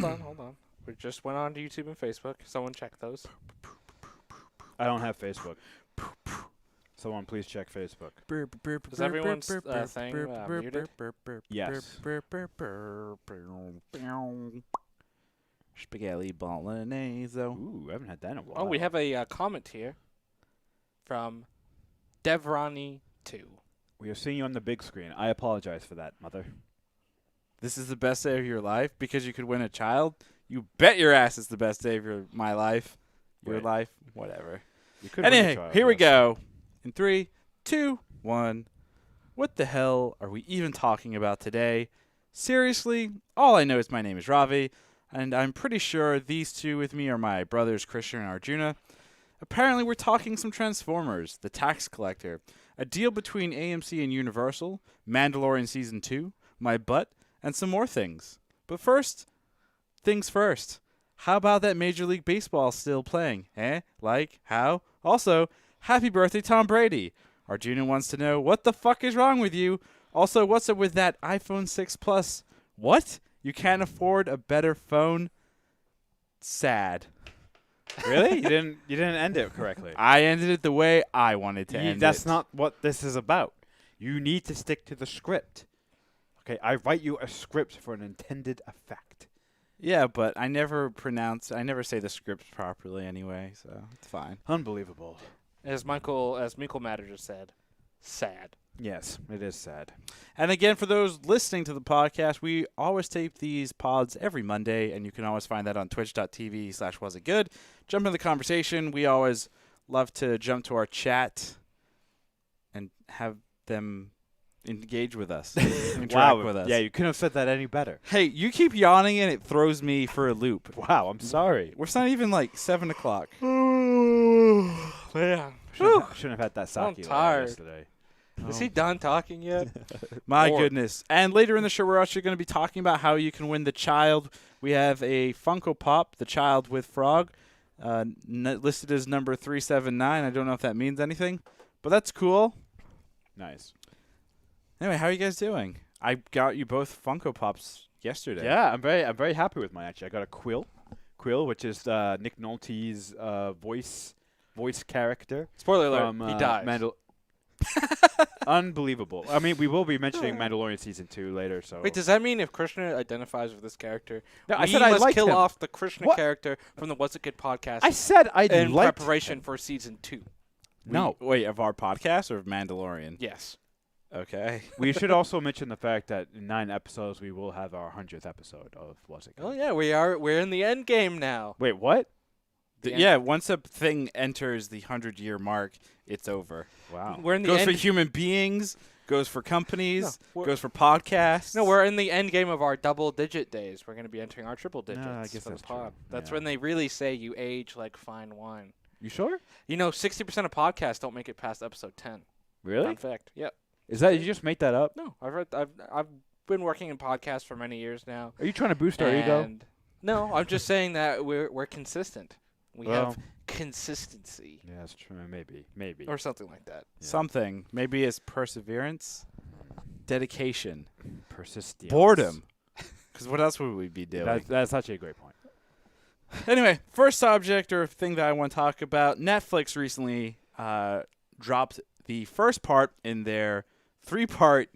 hold on. We just went on to YouTube and Facebook. Someone check those. I don't have Facebook. Someone please check Facebook. Is everyone's thing muted? Yes. Spaghetti bolognese. Ooh, I haven't had that in a while. Oh, we have a comment here from Devrani2. We are seeing you on the big screen. I apologize for that, mother. This is the best day of your life because you could win a child? You bet your ass it's the best day of my life. Your Right. life. Whatever. You could win a Anyway, child, here we yes. go. In 3, 2, 1. What the hell are we even talking about today? Seriously, all I know is my name is Ravi, and I'm pretty sure these two with me are my brothers Christian and Arjuna. Apparently, we're talking some Transformers, The Tax Collector, a deal between AMC and Universal, Mandalorian Season 2, my butt, and some more things. But first, things first. How about that Major League Baseball still playing? Like? How? Also, happy birthday, Tom Brady. Arjuna wants to know, what the fuck is wrong with you? Also, what's up with that iPhone 6 Plus? What? You can't afford a better phone? Sad. Really? You didn't end it correctly. I ended it the way I wanted to end That's it. not what this is about. You need to stick to the script. Okay, I write you a script for an intended effect. Yeah, but I never say the script properly anyway, so it's fine. Unbelievable. As Michael Matter just said, sad. Yes, it is sad. And again, for those listening to the podcast, we always tape these pods every Monday, and you can always find that on twitch.tv/wasitgood. Jump in the conversation. We always love to jump to our chat and have them engage with us, interact with us. Yeah, you couldn't have said that any better. Hey, you keep yawning, and it throws me for a loop. Wow, I'm sorry. It's not even like 7 o'clock. Man. Shouldn't have had that I'm sake tired. yesterday. Is he done talking yet? My More. goodness. And later in the show, we're actually going to be talking about how you can win the child. We have a Funko Pop, the child with frog, listed as number 379. I don't know if that means anything, but that's cool. Nice. Anyway, how are you guys doing? I got you both Funko Pops yesterday. Yeah, I'm very happy with mine actually. I got a Quill, which is Nick Nolte's voice character. Spoiler alert, From, he dies. Unbelievable. I mean, we will be mentioning Mandalorian Season 2 later, so... Wait, does that mean if Krishna identifies with this character, No, we I said I must liked kill him. off the Krishna What? character from the What's It Good podcast I said I in liked preparation him. for Season 2? No. Wait, of our podcast or of Mandalorian? Yes. Okay. We should also mention the fact that in 9 episodes, we will have our 100th episode of Was It Good? Oh, yeah, we're in the end game now. Wait, what? Yeah, once a thing enters the 100-year mark, it's over. Wow. We're in the Goes end for human beings, goes for companies, No, goes for podcasts. No, we're in the end game of our double-digit days. We're going to be entering our triple digits I guess for that's the pod. true. That's Yeah. when they really say you age like fine wine. You sure? You know, 60% of podcasts don't make it past episode 10. Really? Fun fact. Yep. Is that you just made that up? No, I've been working in podcasts for many years now. Are you trying to boost our ego? And no, I'm just saying that we're consistent. We Well. have consistency Yeah, that's true. Maybe. or something like that. Yeah. Something. Maybe it's perseverance, dedication, Persistence. boredom. Because what else would we be doing? That's actually a great point. Anyway, first subject or thing that I want to talk about. Netflix recently dropped the first part in their 3-part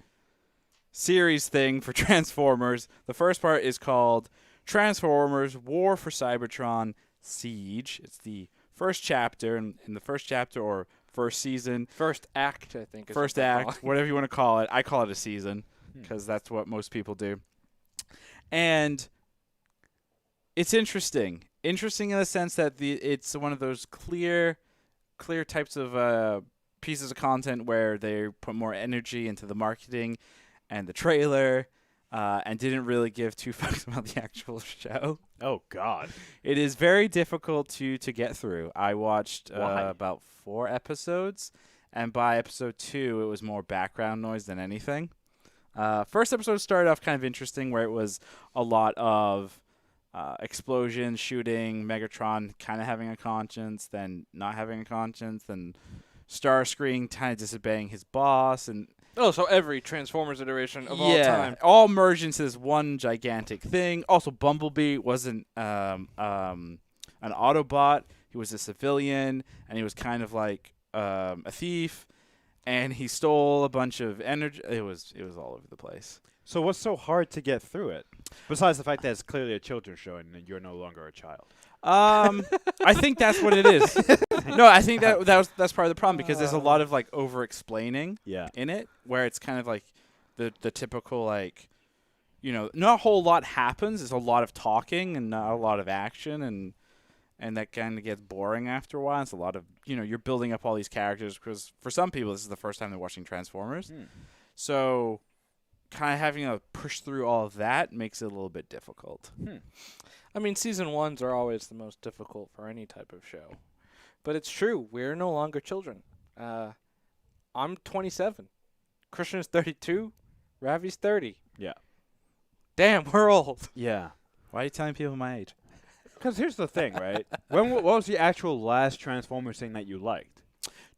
series thing for Transformers. The first part is called Transformers War for Cybertron Siege. It's the first chapter, and in the first chapter or first season. First act, I think. Is First what they call act, it. whatever you want to call it. I call it a season because that's what most people do. And it's interesting. Interesting in the sense that it's one of those clear types of pieces of content where they put more energy into the marketing and the trailer and didn't really give two fucks about the actual show. Oh God. It is very difficult to get through. I watched Why? about 4 episodes, and by episode 2, it was more background noise than anything. First episode started off kind of interesting, where it was a lot of explosions, shooting, Megatron kind of having a conscience, then not having a conscience, then Starscream kind of disobeying his boss, and Oh, so every Transformers iteration of all time. all merged into this one gigantic thing. Also, Bumblebee wasn't an Autobot. He was a civilian, and he was kind of like a thief, and he stole a bunch of energy. It was all over the place. So what's so hard to get through it? Besides the fact that it's clearly a children's show and you're no longer a child. I think that's what it is. No, I think that's part of the problem because there's a lot of like over explaining in it, where it's kind of like the typical like, not a whole lot happens. There's a lot of talking and not a lot of action, and that kind of gets boring after a while. It's a lot of you're building up all these characters because for some people this is the first time they're watching Transformers, so kind of having to push through all of that makes it a little bit difficult. I mean, season 1s are always the most difficult for any type of show. But it's true. We're no longer children. I'm 27. Christian is 32. Ravi's 30. Yeah. Damn, we're old. Yeah. Why are you telling people my age? Because here's the thing, right? What was the actual last Transformers thing that you liked?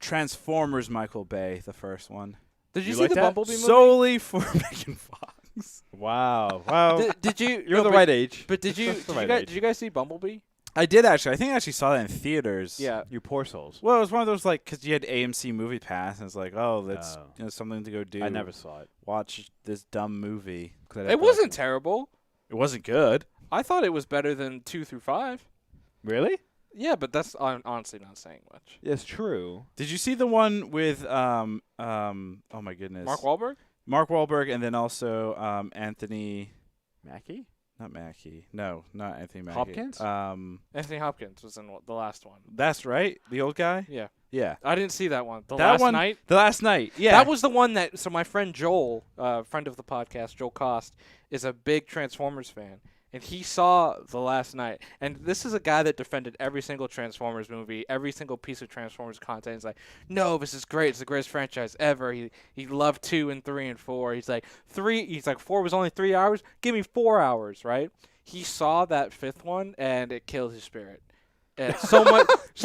Transformers Michael Bay, the first one. Did you You see like the that? Bumblebee movie? Solely for Megan Fox. Wow. Well, Did you? you're the right age. But did you? That's the right Did age. you guys see Bumblebee? I did actually. I think I actually saw that in theaters. Yeah. You poor souls. Well, it was one of those like because you had AMC Movie Pass, and it's like, oh, that's Oh. something to go do. I never saw it. Watch this dumb movie. It wasn't terrible. It wasn't good. I thought it was better than 2 through 5. Really? Yeah, but that's honestly not saying much. It's true. Did you see the one with oh my goodness, Mark Wahlberg? Mark Wahlberg, and then also Anthony, Mackie? not Mackie. No, not Anthony Mackie. Hopkins? Anthony Hopkins was in the last one. That's right. The old guy. Yeah. Yeah. I didn't see that one. That Last one- Night? The last night. Yeah. That was the one that. So my friend Joel, friend of the podcast, Joel Cost, is a big Transformers fan, and he saw The Last Night. And this is a guy that defended every single Transformers movie, every single piece of Transformers content. He's like, no, this is great. It's the greatest franchise ever. He loved 2 and 3 and 4. He's like 4 was only 3 hours. Give me 4 hours, right? He saw that 5th one, and it killed his spirit. And so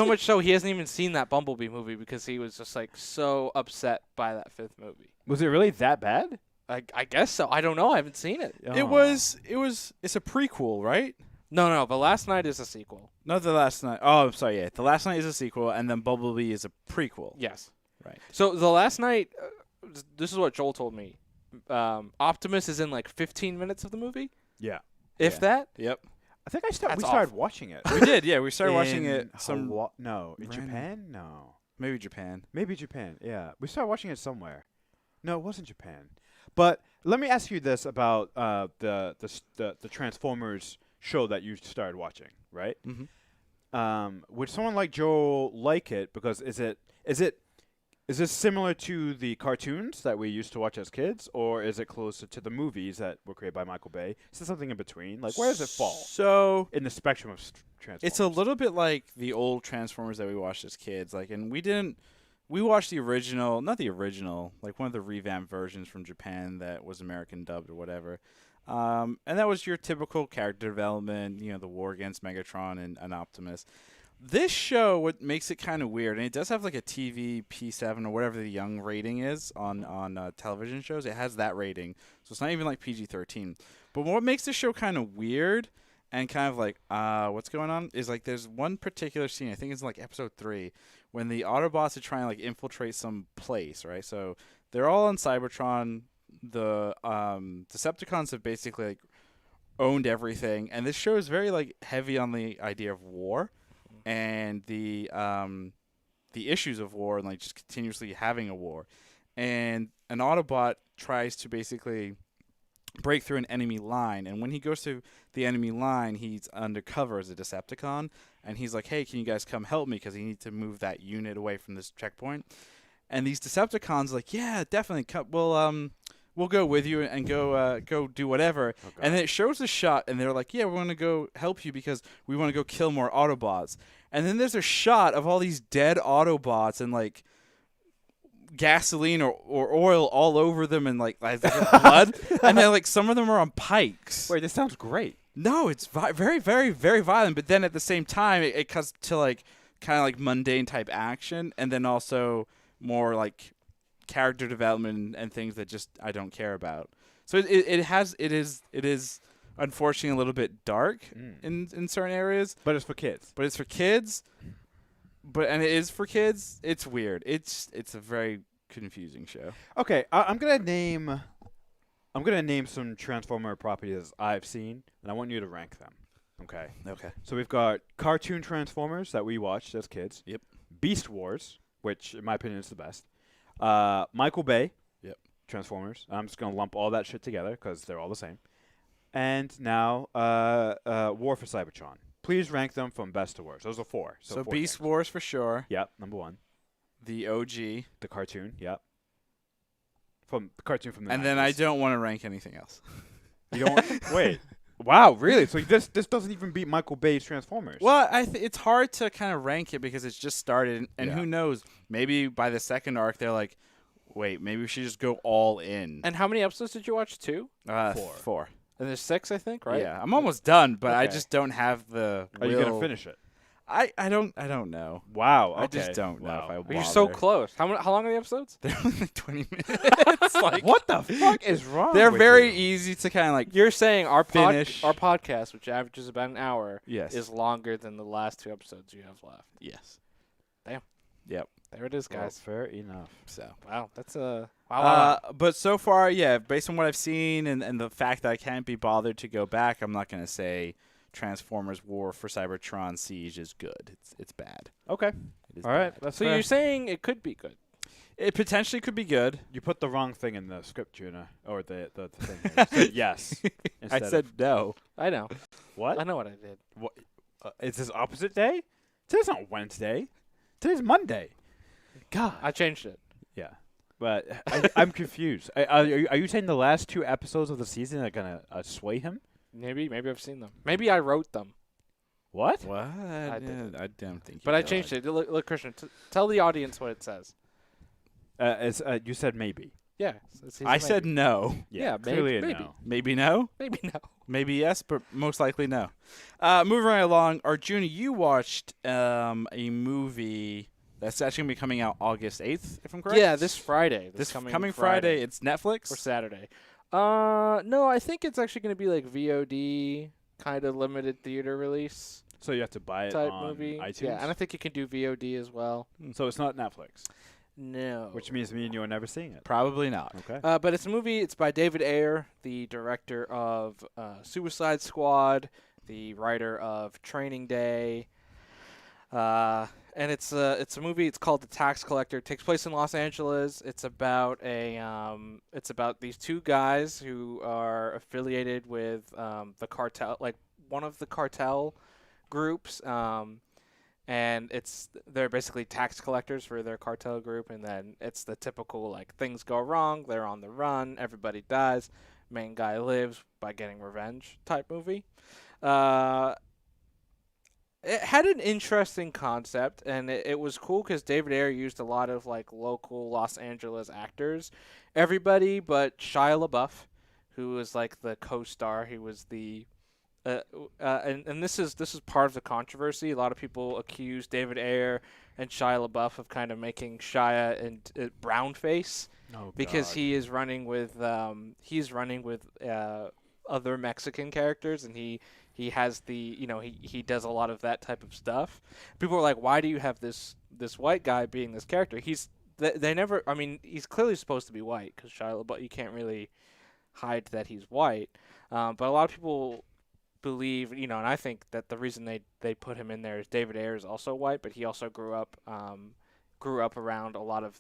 much so he hasn't even seen that Bumblebee movie because he was just like so upset by that 5th movie. Was it really that bad? I guess so. I don't know. I haven't seen it. It was. It's a prequel, right? No. The Last Night is a sequel. Not The Last Night. Oh, I'm sorry. Yeah, The Last Night is a sequel, and then Bumblebee is a prequel. Yes. Right. So The Last Night, this is what Joel told me. Optimus is in like 15 minutes of the movie, Yeah. if Yeah. that. Yep. I think we That's started watching it. We did. Yeah, we started watching In it. Some no, in random- Japan? No. maybe Japan. Maybe Japan. Yeah. We started watching it somewhere. No, it wasn't Japan. But let me ask you this about the Transformers show that you started watching, right? Mm-hmm. Would someone like Joel like it? Because is this similar to the cartoons that we used to watch as kids, or is it closer to the movies that were created by Michael Bay? Is there something in between? Like, where does it fall So in the spectrum of Transformers? it's a little bit like the old Transformers that we watched as kids. Like, and we watched the original, not the original, like one of the revamped versions from Japan that was American dubbed or whatever. And that was your typical character development, the war against Megatron and Optimus. This show, what makes it kind of weird, and it does have like a TV P7 or whatever the young rating is on television shows. It has that rating, so it's not even like PG-13. But what makes the show kind of weird and kind of like, what's going on, is like there's one particular scene, I think it's like episode 3, when the Autobots are trying to like infiltrate some place, right? So they're all on Cybertron. The Decepticons have basically like owned everything, and this show is very like heavy on the idea of war and the issues of war and like just continuously having a war. And an Autobot tries to basically break through an enemy line, and when he goes to the enemy line, he's undercover as a Decepticon, and he's like, hey, can you guys come help me because he needs to move that unit away from this checkpoint. And these Decepticons are like, yeah, definitely come, we'll go with you and go do whatever. Okay. And then it shows a shot, and they're like, yeah, we're going to go help you because we want to go kill more Autobots. And then there's a shot of all these dead Autobots and like gasoline or oil all over them and like blood. And then like some of them are on pikes. Wait, this sounds great. No, it's very, very, very violent. But then at the same time, it cuts to like kind of like mundane type action, and then also more like character development and things that just I don't care about. So it is unfortunately a little bit dark in certain areas. But it's for kids. But it's for kids. And it is for kids. It's weird. It's a very confusing show. Okay, I'm gonna name some Transformer properties I've seen, and I want you to rank them. Okay. Okay. So we've got cartoon Transformers that we watched as kids. Yep. Beast Wars, which in my opinion is the best. Michael Bay. Yep. Transformers. I'm just gonna lump all that shit together because they're all the same. And now War for Cybertron. Please rank them from best to worst. Those are 4. So 4 Beast things. Wars for sure. Yep, number 1. The OG. The cartoon. Yep. From the cartoon from the. And 90s. then I don't want to rank anything else. You don't wait. Wow, really? So this doesn't even beat Michael Bay's Transformers. Well, it's hard to kind of rank it because it's just started, and Yeah. who knows? Maybe by the second arc, they're like, wait, maybe we should just go all in. And how many episodes did you watch? 2? 4. And there's 6, I think, right? Yeah, I'm almost done, but I Okay. just don't have the. Are you gonna finish it? I don't know. Wow. Okay. I just don't know if I Wow. will. You're so bother. close. How long are the episodes? They're only like 20 minutes. Like What the fuck is wrong? They're with very you? easy to kind of like. You're saying our Finish. podcast, which averages about an hour, Yes. is longer than the last 2 episodes you have left. Yes. Damn. Yep. There it is, Well, guys. fair enough. So. Wow, that's a wow. But so far, yeah, based on what I've seen and the fact that I can't be bothered to go back, I'm not gonna say Transformers War for Cybertron Siege is good. It's bad. Okay. It is All right. bad. That's So fair. you're saying it could be good? It potentially could be good. You put the wrong thing in the script, Juna, or the thing. Here. You said yes. I instead said of- no. I know. what? I know what I did. What? Is this opposite day? Today's not Wednesday. Today's Monday. God. I changed it. Yeah. But I'm confused. Are you saying the last 2 episodes of the season are gonna sway him? Maybe I've seen them. Maybe I wrote them, What? What? I did. I don't think. but I changed it. Look, Christian, tell the audience what it says. You said maybe. Yeah. I said no. Yeah, clearly maybe. a no. Maybe no. maybe no. Maybe yes, but most likely no. Moving right along, Arjuna, you watched a movie that's actually going to be coming out August 8th, if I'm correct? Yeah, this Friday. This coming Friday. It's Netflix? Or Saturday. No, I think it's actually going to be like VOD, kind of limited theater release So you have to buy it type on movie. iTunes. Yeah, and I think you can do VOD as well. So it's not Netflix, No. which means me and you are never seeing it. Probably not. Okay. But it's a movie. It's by David Ayer, the director of Suicide Squad, the writer of Training Day. And it's a movie. It's called The Tax Collector. It takes place in Los Angeles. It's about these 2 guys who are affiliated with the cartel, like one of the cartel groups. And they're basically tax collectors for their cartel group, and then it's the typical like things go wrong, they're on the run, everybody dies, main guy lives by getting revenge type movie. It had an interesting concept, and it was cool because David Ayer used a lot of like local Los Angeles actors, everybody but Shia LaBeouf, who was like the co-star. He was the and this is part of the controversy. A lot of people accuse David Ayer and Shia LaBeouf of kind of making Shia and brown face because he is running with other Mexican characters, and he has he does a lot of that type of stuff. People are like, why do you have this white guy being this character? They never. I mean, he's clearly supposed to be white because Shia LaBeouf, you can't really hide that he's white. But a lot of people believe, and I think that the reason they put him in there is David Ayer is also white, but he also grew up around a lot of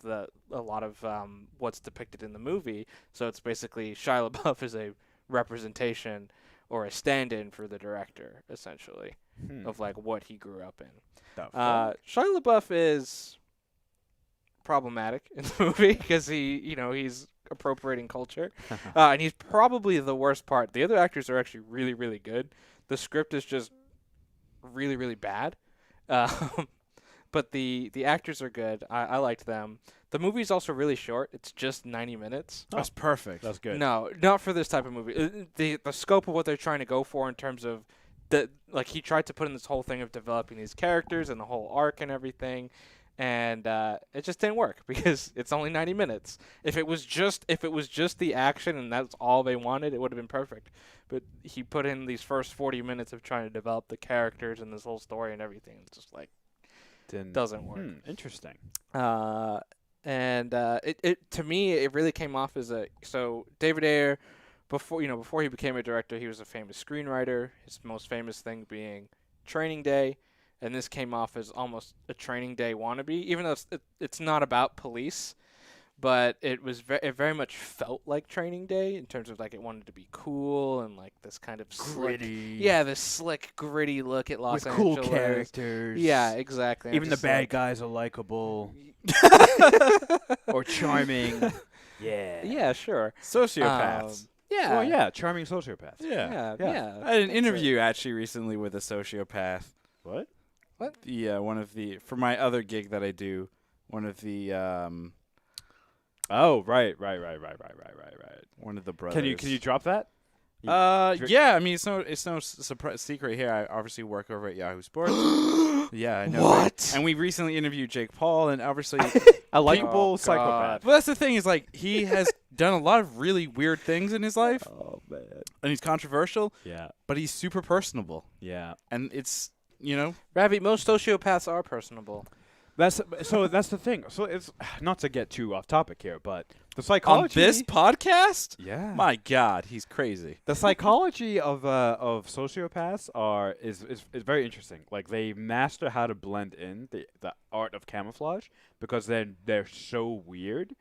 what's depicted in the movie. So it's basically Shia LaBeouf is a representation or a stand-in for the director, essentially, of like what he grew up in. Shia LaBeouf is problematic in the movie because he's appropriating culture, and he's probably the worst part. The other actors are actually really, really good. The script is just really, really bad, but the actors are good. I liked them. The movie's also really short. It's just 90 minutes. That's perfect. That's good. No, not for this type of movie. The scope of what they're trying to go for in terms of he tried to put in this whole thing of developing these characters and the whole arc and everything. and it just didn't work because it's only 90 minutes. If it was just the action and that's all they wanted, it would have been perfect. But he put in these first 40 minutes of trying to develop the characters and this whole story and everything. It's just like doesn't work. Interesting. It to me it really came off as David Ayer before he became a director, he was a famous screenwriter. His most famous thing being Training Day. And this came off as almost a Training Day wannabe, even though it's not about police, but it very much felt like Training Day in terms of like it wanted to be cool and like this kind of Gritty. this slick, gritty look at Los With Angeles. cool characters. Yeah, exactly. Even the bad guys are likable or charming. Yeah, sure. Sociopaths. Yeah. Well, yeah, charming sociopaths. Yeah. I had an interview actually recently with a sociopath. What? For my other gig that I do, one of the Oh, right. one of the brothers. Can you drop that? Yeah, I mean it's no secret here. I obviously work over at Yahoo Sports. Yeah, I know. What? And we recently interviewed Jake Paul, and obviously, A likable psychopath. but that's the thing is like he has done a lot of really weird things in his life, Oh man. and he's controversial, Yeah. but he's super personable, Yeah. and it's Ravi, most sociopaths are personable. That's the thing. So it's not to get too off topic here, but the on psychology. this podcast. Yeah. My God, he's crazy. The psychology of sociopaths is very interesting. Like they master how to blend in the art of camouflage because then they're so weird.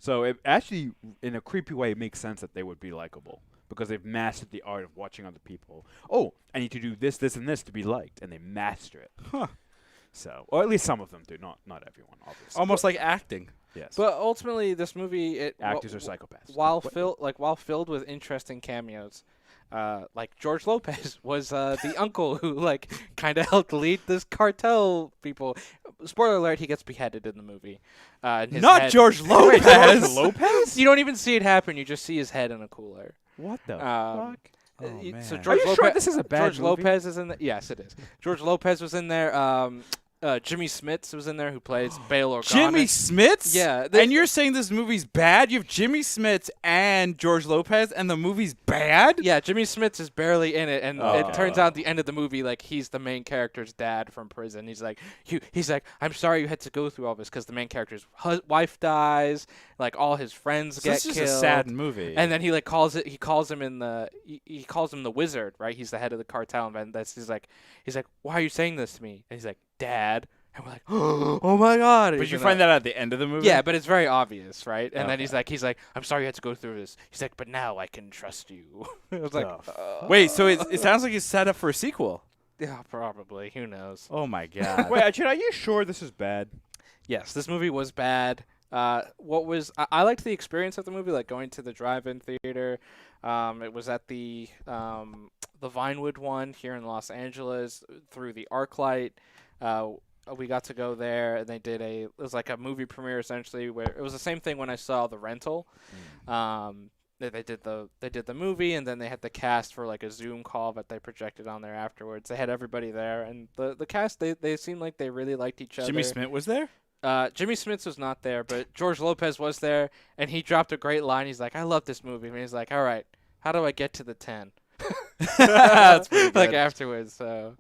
So it actually, in a creepy way, makes sense that they would be likable because they've mastered the art of watching other people. Oh, I need to do this, this, and this to be liked, and they master it. Huh. So, or at least some of them do, not everyone, obviously. Almost like acting. Yes. But ultimately, this movie, actors are psychopaths. while filled with interesting cameos, like George Lopez was the uncle who like kind of helped lead this cartel people. Spoiler alert: he gets beheaded in the movie. And his Not head- George Wait, Lopez. Lopez? You don't even see it happen. You just see his head in a cooler. What the Um, fuck? Oh, So man. George Are you sure Lopez, this is a bad George movie? Lopez is in there. Yes, it is. George Lopez was in there. Jimmy Smits was in there, who plays Bail Organa. Jimmy Smits? Yeah, And you're saying this movie's bad? You have Jimmy Smits and George Lopez, and the movie's bad? Yeah, Jimmy Smits is barely in it, and Oh. it turns out at the end of the movie, like he's the main character's dad from prison. He's like, I'm sorry you had to go through all this because the main character's wife dies, like all his friends So get this is killed. a sad movie. And then he calls him the wizard, right? He's the head of the cartel, and he's like, why are you saying this to me? And he's like, Dad. And we're like, oh my God. But you find that at the end of the movie? Yeah, but it's very obvious, right? And then Okay. he's like, I'm sorry you had to go through this. He's like, but now I can trust you. I was like, Wait, so it sounds like it's set up for a sequel. yeah, probably. Who knows? Oh, my God. Wait, Ajit, are you sure this is bad? Yes, this movie was bad. I liked the experience of the movie, like going to the drive-in theater. It was at the Vinewood one here in Los Angeles through the ArcLight. We got to go there, and it was like a movie premiere essentially, where it was the same thing when I saw The Rental. They did the movie, and then they had the cast for like a Zoom call that they projected on there afterwards. They had everybody there, and the cast they seemed like they really liked each other. Jimmy Smits was there? Jimmy Smits was not there, but George Lopez was there, and he dropped a great line. He's like, "I love this movie," and he's like, "All right, how do I get to the 10?" That's pretty Like good. afterwards, so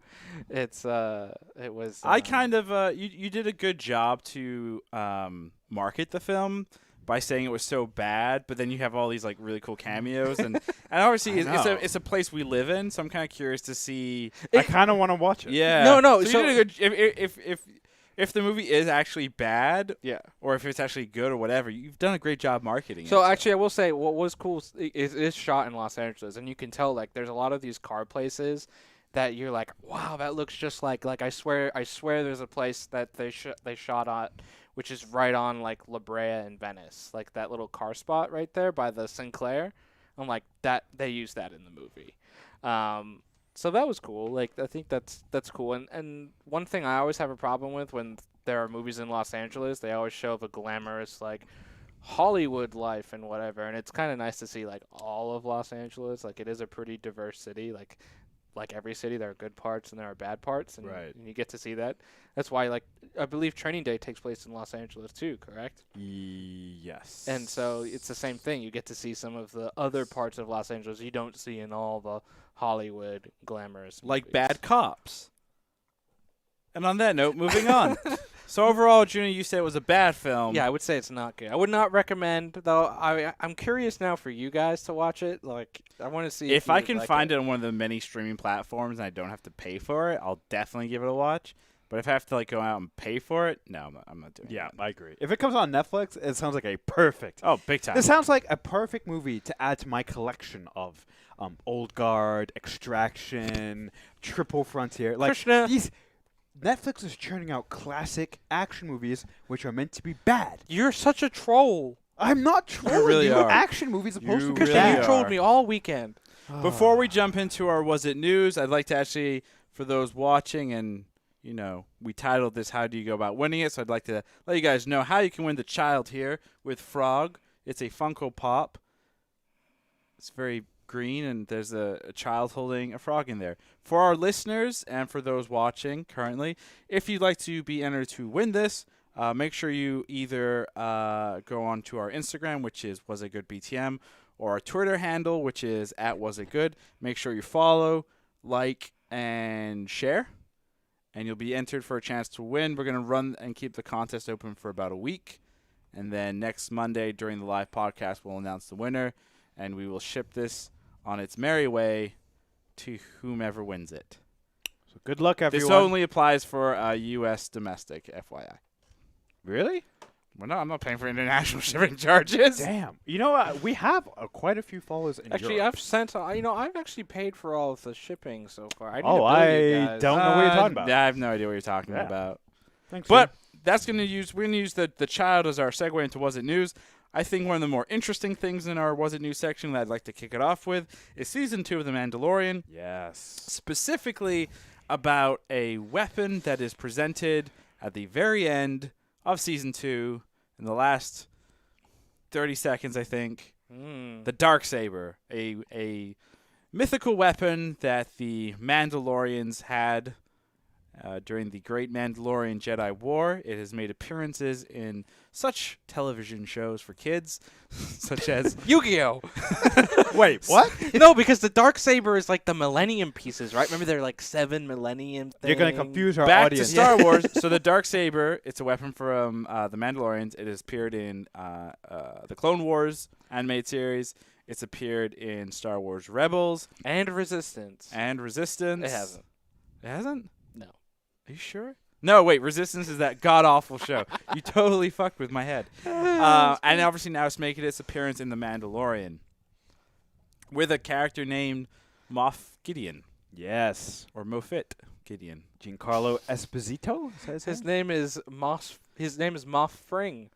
it was. I kind of you did a good job to market the film by saying it was so bad, but then you have all these like really cool cameos and obviously it's a place we live in, so I'm kind of curious to see. I kind of want to watch it. Yeah. No, So, you did a good if the movie is actually bad, Yeah. or if it's actually good or whatever, you've done a great job marketing it. So actually, I will say what was cool is it is shot in Los Angeles, and you can tell like there's a lot of these car places that you're like, wow, that looks just like I swear there's a place that they shot at, which is right on like La Brea in Venice, like that little car spot right there by the Sinclair. I'm like that they used that in the movie. So that was cool. Like I think that's cool. And one thing I always have a problem with when there are movies in Los Angeles, they always show the glamorous like Hollywood life and whatever. And it's kind of nice to see like all of Los Angeles. Like it is a pretty diverse city. Like like every city, there are good parts and there are bad parts, and, Right. and you get to see that. That's why, like, I believe Training Day takes place in Los Angeles too, correct? Yes. And so it's the same thing. You get to see some of the other parts of Los Angeles you don't see in all the Hollywood glamorous Like movies. Bad Cops. And on that note, moving on. So overall, Junior, you said it was a bad film. Yeah, I would say it's not good. I would not recommend, though. I'm curious now for you guys to watch it. Like, I want to see If you I would can like find it on one of the many streaming platforms and I don't have to pay for it, I'll definitely give it a watch. But if I have to like go out and pay for it, no, I'm not doing Yeah, it. I agree. If it comes on Netflix, it sounds like a perfect. Oh, big time. This sounds like a perfect movie to add to my collection of Old Guard, Extraction, Triple Frontier. Like Krishna. these, Netflix is churning out classic action movies which are meant to be bad. You're such a troll. I'm not trolling really you. are. Action movies are supposed You to be Krishna, really you bad. trolled are. me all weekend. Before we jump into our Was It News, I'd like to actually, for those watching, and, you know, we titled this How Do You Go About Winning It, so I'd like to let you guys know how you can win the child here with Frog. It's a Funko Pop. It's very green, and there's a child holding a frog in there. For our listeners and for those watching currently, if you'd like to be entered to win this, make sure you either go on to our Instagram, which is Was It Good BTM, or our Twitter handle, which is @WasItGood. Make sure you follow, like, and share, and you'll be entered for a chance to win. We're going to run and keep the contest open for about a week, and then next Monday during the live podcast, we'll announce the winner, and we will ship this on its merry way to whomever wins it. So good luck, everyone. This only applies for U.S. domestic, FYI. Really? I'm not paying for international shipping charges. Damn. You know what? We have quite a few followers in Actually, Europe. I've sent. I've actually paid for all of the shipping so far. I need Oh, to bill you I guys. don't know what you're talking about. I have no idea what you're talking Yeah. about. Thanks. But we're gonna use the child as our segue into Was It News. I think one of the more interesting things in our Was It News section that I'd like to kick it off with is Season 2 of The Mandalorian, yes. specifically about a weapon that is presented at the very end of Season 2, in the last 30 seconds, I think. The Darksaber, a mythical weapon that the Mandalorians had during the Great Mandalorian Jedi War. It has made appearances in such television shows for kids, such as Yu-Gi-Oh! Wait, what? No, because the Darksaber is like the Millennium pieces, right? Remember, they're like 7 Millennium things. You're going to confuse our Back audience. to Star Wars. So the Darksaber, it's a weapon from the Mandalorians. It has appeared in the Clone Wars animated series. It's appeared in Star Wars Rebels And Resistance. and Resistance. It hasn't. It hasn't? No. Are you sure? No, wait. Resistance is that god-awful show. You totally fucked with my head. And obviously now it's making its appearance in The Mandalorian with a character named Moff Gideon. Yes. Or Moffat Gideon. Giancarlo Esposito? Is that his His name? name is Moff Fring.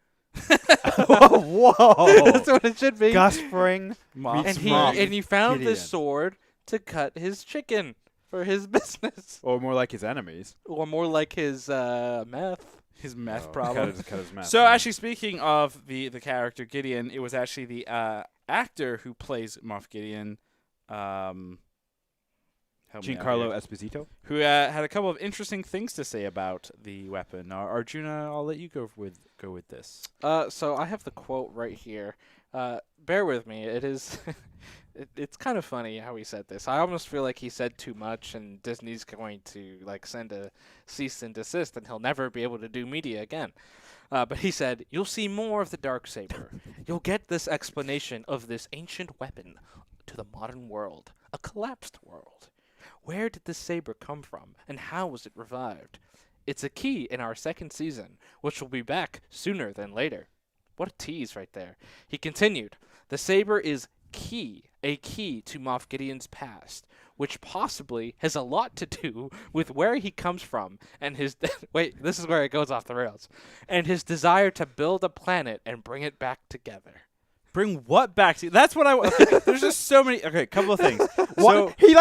Whoa. That's what it should be. Gus Fring. Moff and Moff he found Gideon. this sword to cut his chicken for his business, Or more like his enemies. or more like his meth. His meth Oh, problem. Cut his meth. So actually, speaking of the character Gideon, it was actually the actor who plays Moff Gideon, help me out Giancarlo here, Esposito. who had a couple of interesting things to say about the weapon. Arjuna, I'll let you go with this. So I have the quote right here. Bear with me. It is. It's kind of funny how he said this. I almost feel like he said too much, and Disney's going to like send a cease and desist, and he'll never be able to do media again. But he said, "You'll see more of the Darksaber. You'll get this explanation of this ancient weapon to the modern world, a collapsed world. Where did this saber come from, and how was it revived? It's a key in our second season, which will be back sooner than later." What a tease right there. He continued, "The saber is a key to Moff Gideon's past, which possibly has a lot to do with where he comes from and his wait, this is where it goes off the rails, and his desire to build a planet and bring it back together." Bring what back? See, that's what I. Okay, there's just so many. Okay, couple of things. So He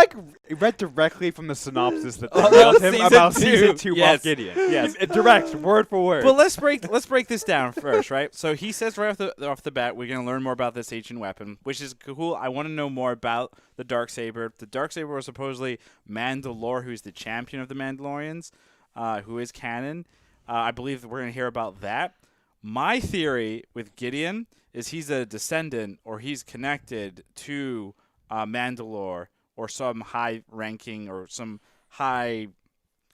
read directly from the synopsis that they Oh, mailed him season about two. season 2 Yes. Moff Gideon. Yes, direct, word for word. But let's break this down first, right? So he says right off the bat, we're gonna learn more about this ancient weapon, which is cool. I want to know more about the Darksaber. The Darksaber was supposedly Mandalore, who's the champion of the Mandalorians, who is canon. I believe that we're gonna hear about that. My theory with Gideon is he's a descendant or he's connected to Mandalore or some high ranking or some high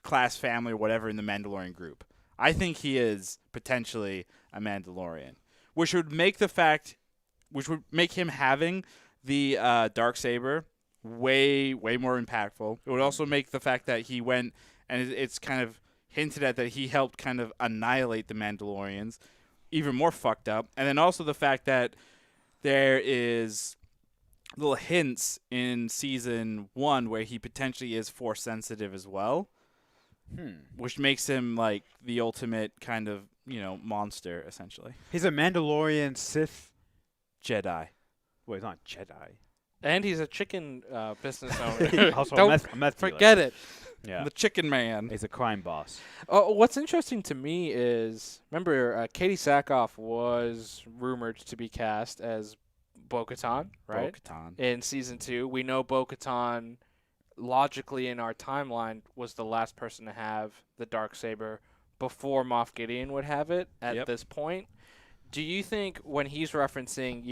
class family or whatever in the Mandalorian group. I think he is potentially a Mandalorian, which would make him having the Darksaber way more impactful. It would also make the fact that he went and it's kind of hinted at that he helped kind of annihilate the Mandalorians even more fucked up. And then also the fact that there is little hints in season 1 where he potentially is force sensitive as well, which makes him like the ultimate kind of, monster essentially. He's a Mandalorian Sith. Jedi. Well, he's not Jedi. And he's a chicken business owner. Also Don't a meth dealer. forget it. Yeah. The Chicken Man. He's a crime boss. Oh, what's interesting to me is, remember, Katie Sackhoff was rumored to be cast as Bo-Katan, right? Bo-Katan. In season 2, we know Bo-Katan, logically in our timeline, was the last person to have the Darksaber before Moff Gideon would have it at this point. Do you think when he's referencing,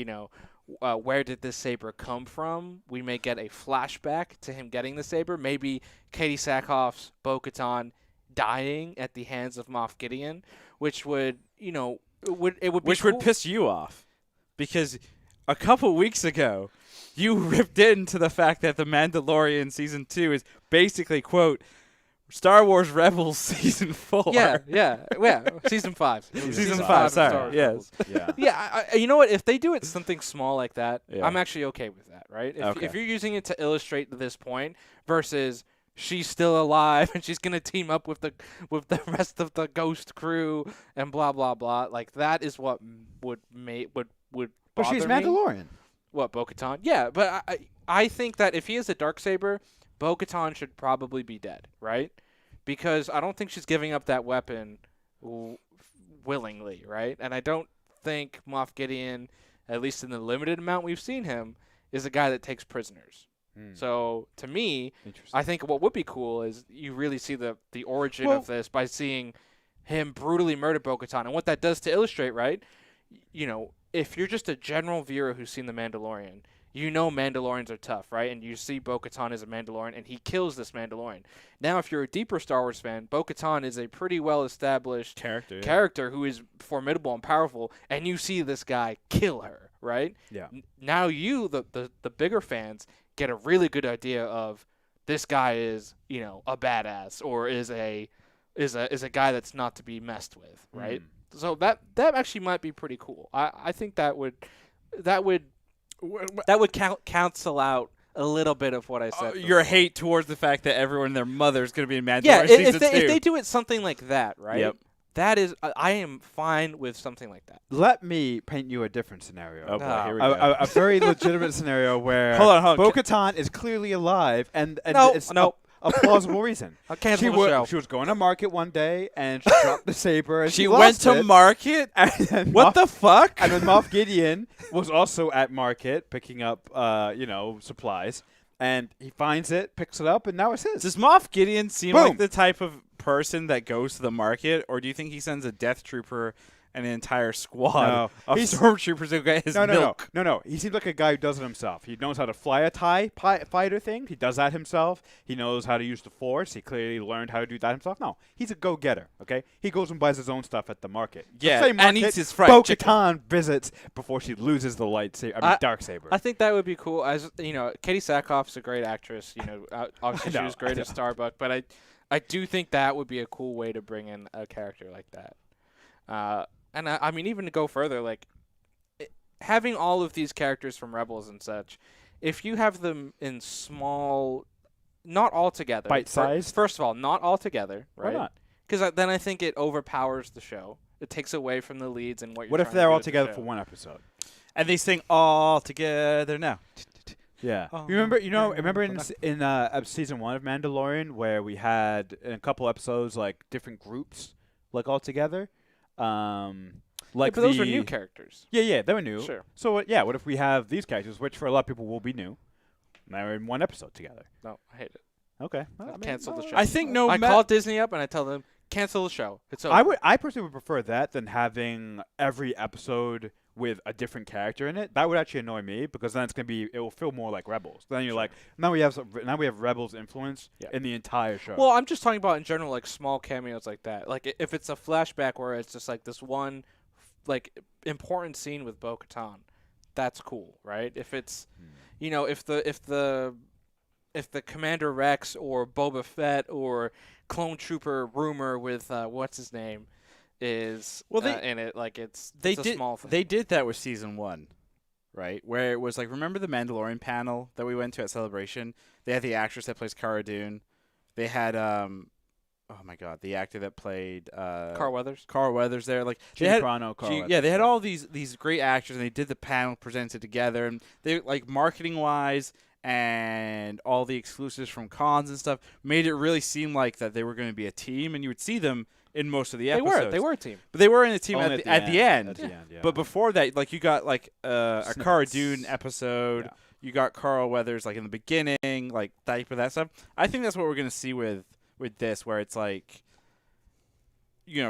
where did this saber come from, we may get a flashback to him getting the saber? Maybe Katie Sackhoff's Bo-Katan dying at the hands of Moff Gideon, which would, would piss you off, because a couple weeks ago you ripped into the fact that the Mandalorian season 2 is basically, quote, Star Wars Rebels season 4. Yeah. Season 5. Season 5. Sorry. Yes. Yeah. Yeah. You know what? If they do it something small like that, Yeah. I'm actually okay with that. Right? If you're using it to illustrate this point versus she's still alive and she's gonna team up with the rest of the Ghost crew and blah blah blah, like that is what would But bother she's me. Mandalorian. What, Bo-Katan? Yeah, but I think that if he is a Darksaber, Bo-Katan should probably be dead, right? Because I don't think she's giving up that weapon willingly, right? And I don't think Moff Gideon, at least in the limited amount we've seen him, is a guy that takes prisoners. So to me, I think what would be cool is you really see the origin of this by seeing him brutally murder Bo-Katan. And what that does to illustrate, right? If you're just a general viewer who's seen The Mandalorian, Mandalorians are tough, right? And you see Bo-Katan as a Mandalorian, and he kills this Mandalorian. Now, if you're a deeper Star Wars fan, Bo-Katan is a pretty well-established character who is formidable and powerful, and you see this guy kill her, right? Yeah. Now you, the bigger fans, get a really good idea of this guy is, a badass or is a guy that's not to be messed with, right? So that actually might be pretty cool. I think that would cancel out a little bit of what I said. Your hate towards the fact that everyone and their mother is going to be in Mandalorian yeah, season 2. If they do it something like that, right? Yep. That is, I am fine with something like that. Let me paint you a different scenario. Oh, boy, here we go. A very legitimate scenario where Hold on. Bo-Katan is clearly alive and No, it's no. a plausible reason. I'll cancel the show. She was going to market one day and she dropped the saber and She lost went to it. market? And then What the fuck? And then Moff Gideon was also at market picking up, supplies. And he finds it, picks it up, and now it's his. Does Moff Gideon seem Boom. like the type of person that goes to the market, or do you think he sends a death trooper and an entire squad of stormtroopers to get his milk? No. He seems like a guy who does it himself. He knows how to fly a TIE fighter thing. He does that himself. He knows how to use the Force. He clearly learned how to do that himself. No, he's a go-getter, okay? He goes and buys his own stuff at the market. Yeah, Same and market eats his fried Bo-Katan visits before she loses the Darksaber. I think that would be cool. As Katie Sackhoff's a great actress. Obviously she was great at Starbuck, but I do think that would be a cool way to bring in a character like that. And I mean, even to go further, like having all of these characters from Rebels and such, if you have them in small, not all together. Bite size? First of all, not all together, right? Why not? Because then I think it overpowers the show. It takes away from the leads and what you're What if trying to they're do all with the together show. for one episode? And they sing all together now. Yeah. Oh, Remember in season 1 of Mandalorian where we had in a couple episodes like different groups like all together. Like but those were new characters. Yeah, they were new. Sure. So what if we have these characters, which for a lot of people will be new, and they're in one episode together? No, I hate it. Okay. Cancel the show. I think I call Disney up and I tell them cancel the show. It's over. I personally would prefer that than having every episode with a different character in it. That would actually annoy me because then it will feel more like Rebels. Then you're like, now we have Rebels influence in the entire show. Well, I'm just talking about in general, like small cameos like that. Like if it's a flashback where it's just like this one, like important scene with Bo-Katan, that's cool, right? If it's, if the Commander Rex or Boba Fett or Clone Trooper rumor with what's his name is in it, like it's a small thing. They did that with season 1, right? Where it was like, remember the Mandalorian panel that we went to at Celebration? They had the actress that plays Cara Dune. They had oh my God, the actor that played Carl Weathers. Carl Weathers there, like Gina Carano, Carl Weathers. Yeah, they had all these great actors, and they did the panel, presented together, and they like marketing wise and all the exclusives from cons and stuff made it really seem like that they were going to be a team, and you would see them in most of the episodes. They were a team. But they were in a team Only at the end. At the end, yeah. But before that, like you got like a Snippets. Cara Dune episode. Yeah. You got Carl Weathers like in the beginning, like type of that stuff. I think that's what we're gonna see with this, where it's like,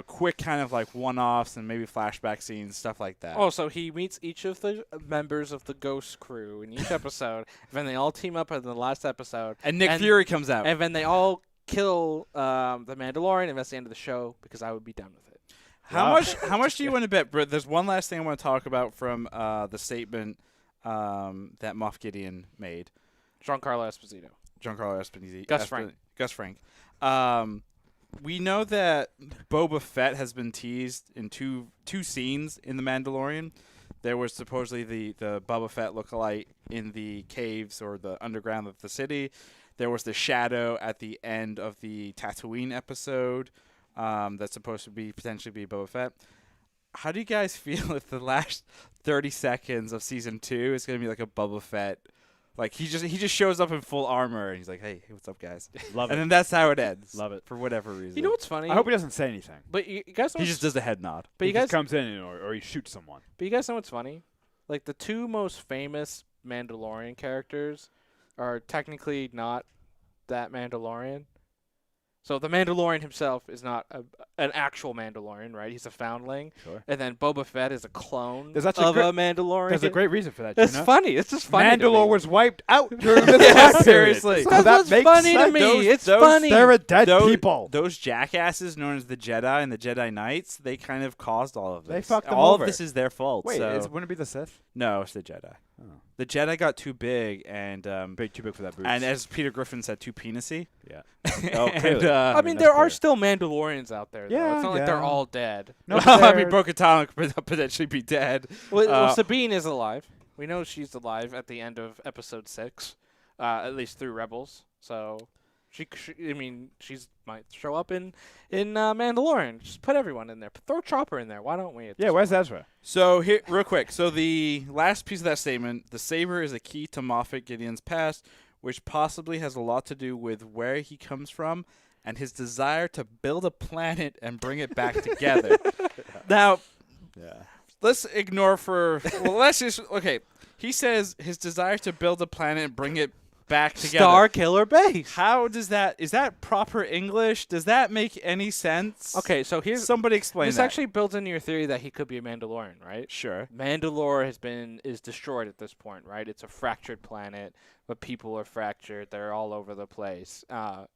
quick kind of like one-offs and maybe flashback scenes, stuff like that. Oh, so he meets each of the members of the Ghost crew in each episode, and then they all team up in the last episode. And Nick Fury comes out. And then they all kill the Mandalorian, and that's the end of the show because I would be done with it. How much do you want to bet, Britt? There's one last thing I want to talk about from the statement that Moff Gideon made. Giancarlo Esposito. Gus Frank. We know that Boba Fett has been teased in two scenes in The Mandalorian. There was supposedly the Boba Fett lookalike in the caves or the underground of the city. There was the shadow at the end of the Tatooine episode that's supposed to potentially be Boba Fett. How do you guys feel if the last 30 seconds of season 2 is going to be like a Boba Fett? Like he just shows up in full armor and he's like, "Hey, what's up, guys?" Love it. And then that's how it ends. Love it. For whatever reason. You know what's funny? I hope he doesn't say anything. But you guys know he just does the head nod. But he you guys just comes in or he shoots someone. But you guys know what's funny? Like the two most famous Mandalorian characters are technically not that Mandalorian. So the Mandalorian himself is not an actual Mandalorian, right? He's a foundling. Sure. And then Boba Fett is a clone There's of actually a Mandalorian. There's a great reason for that. It's Gina. funny. It's just funny. Mandalore was wiped out during this Yeah, time period. seriously. So That's that what's makes funny to sense. me. It's funny. They're a dead people. Those jackasses known as the Jedi and the Jedi Knights, they kind of caused all of this. They fucked them all over. of this is their fault. Wait, so. wouldn't it be the Sith? No, it's the Jedi. Oh. The Jedi got too big and Too big for that boots. and as Peter Griffin said, too penisy. yeah. Oh, clearly. I mean, that's there are clear. still Mandalorians out there, though. Yeah, It's not like they're yeah. all dead. No, I mean, they're- Bo-Katan could potentially be dead. Well, Sabine is alive. We know she's alive at the end of episode 6, at least through Rebels. So, she might show up in Mandalorian. Just put everyone in there. Throw Chopper in there. Why don't we? Yeah, where's Ezra? So here, real quick. So the last piece of that statement: the saber is a key to Moffat Gideon's past, which possibly has a lot to do with where he comes from and his desire to build a planet and bring it back together. Now, Yeah. let's ignore let's just okay. He says his desire to build a planet and bring it back together. Star Killer Base. How is that proper English? Does that make any sense? Okay, so here's Somebody explain this that. actually builds into your theory that he could be a Mandalorian, right? Sure. Mandalore is destroyed at this point, right? It's a fractured planet, but people are fractured. They're all over the place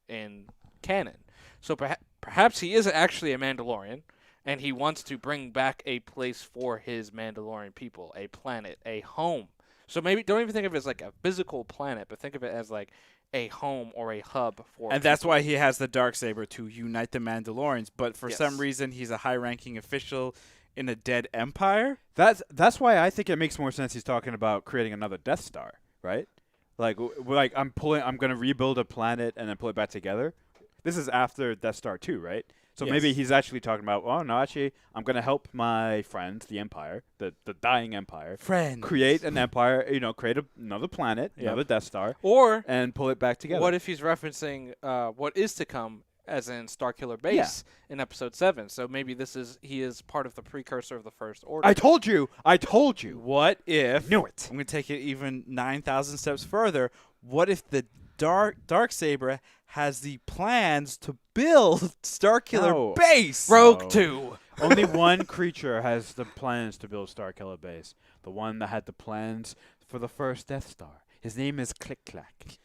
in canon. So perhaps he is actually a Mandalorian, and he wants to bring back a place for his Mandalorian people, a planet, a home. So maybe don't even think of it as like a physical planet, but think of it as like a home or a hub for. And that's why he has the Darksaber to unite the Mandalorians. But for Yes. some reason, he's a high-ranking official in a dead empire. That's why I think it makes more sense he's talking about creating another Death Star, right? Like I'm going to rebuild a planet and then put it back together. this is after Death Star 2, right? So Yes. maybe he's actually talking about, oh no, actually, I'm gonna help my friends, the Empire, the dying Empire, Friends. create an empire. Create another planet, Yep. another Death Star, Or and pull it back together. what if he's referencing what is to come, as in Starkiller Base in Episode 7? So maybe he is part of the precursor of the First Order. I told you. What if? Knew it. I'm going to take it even 9,000 steps further. What if the Darksaber has the plans to build Starkiller No. Base? Rogue Oh. 2. Only one creature has the plans to build Starkiller Base. The one that had the plans for the first Death Star. His name is Click Clack.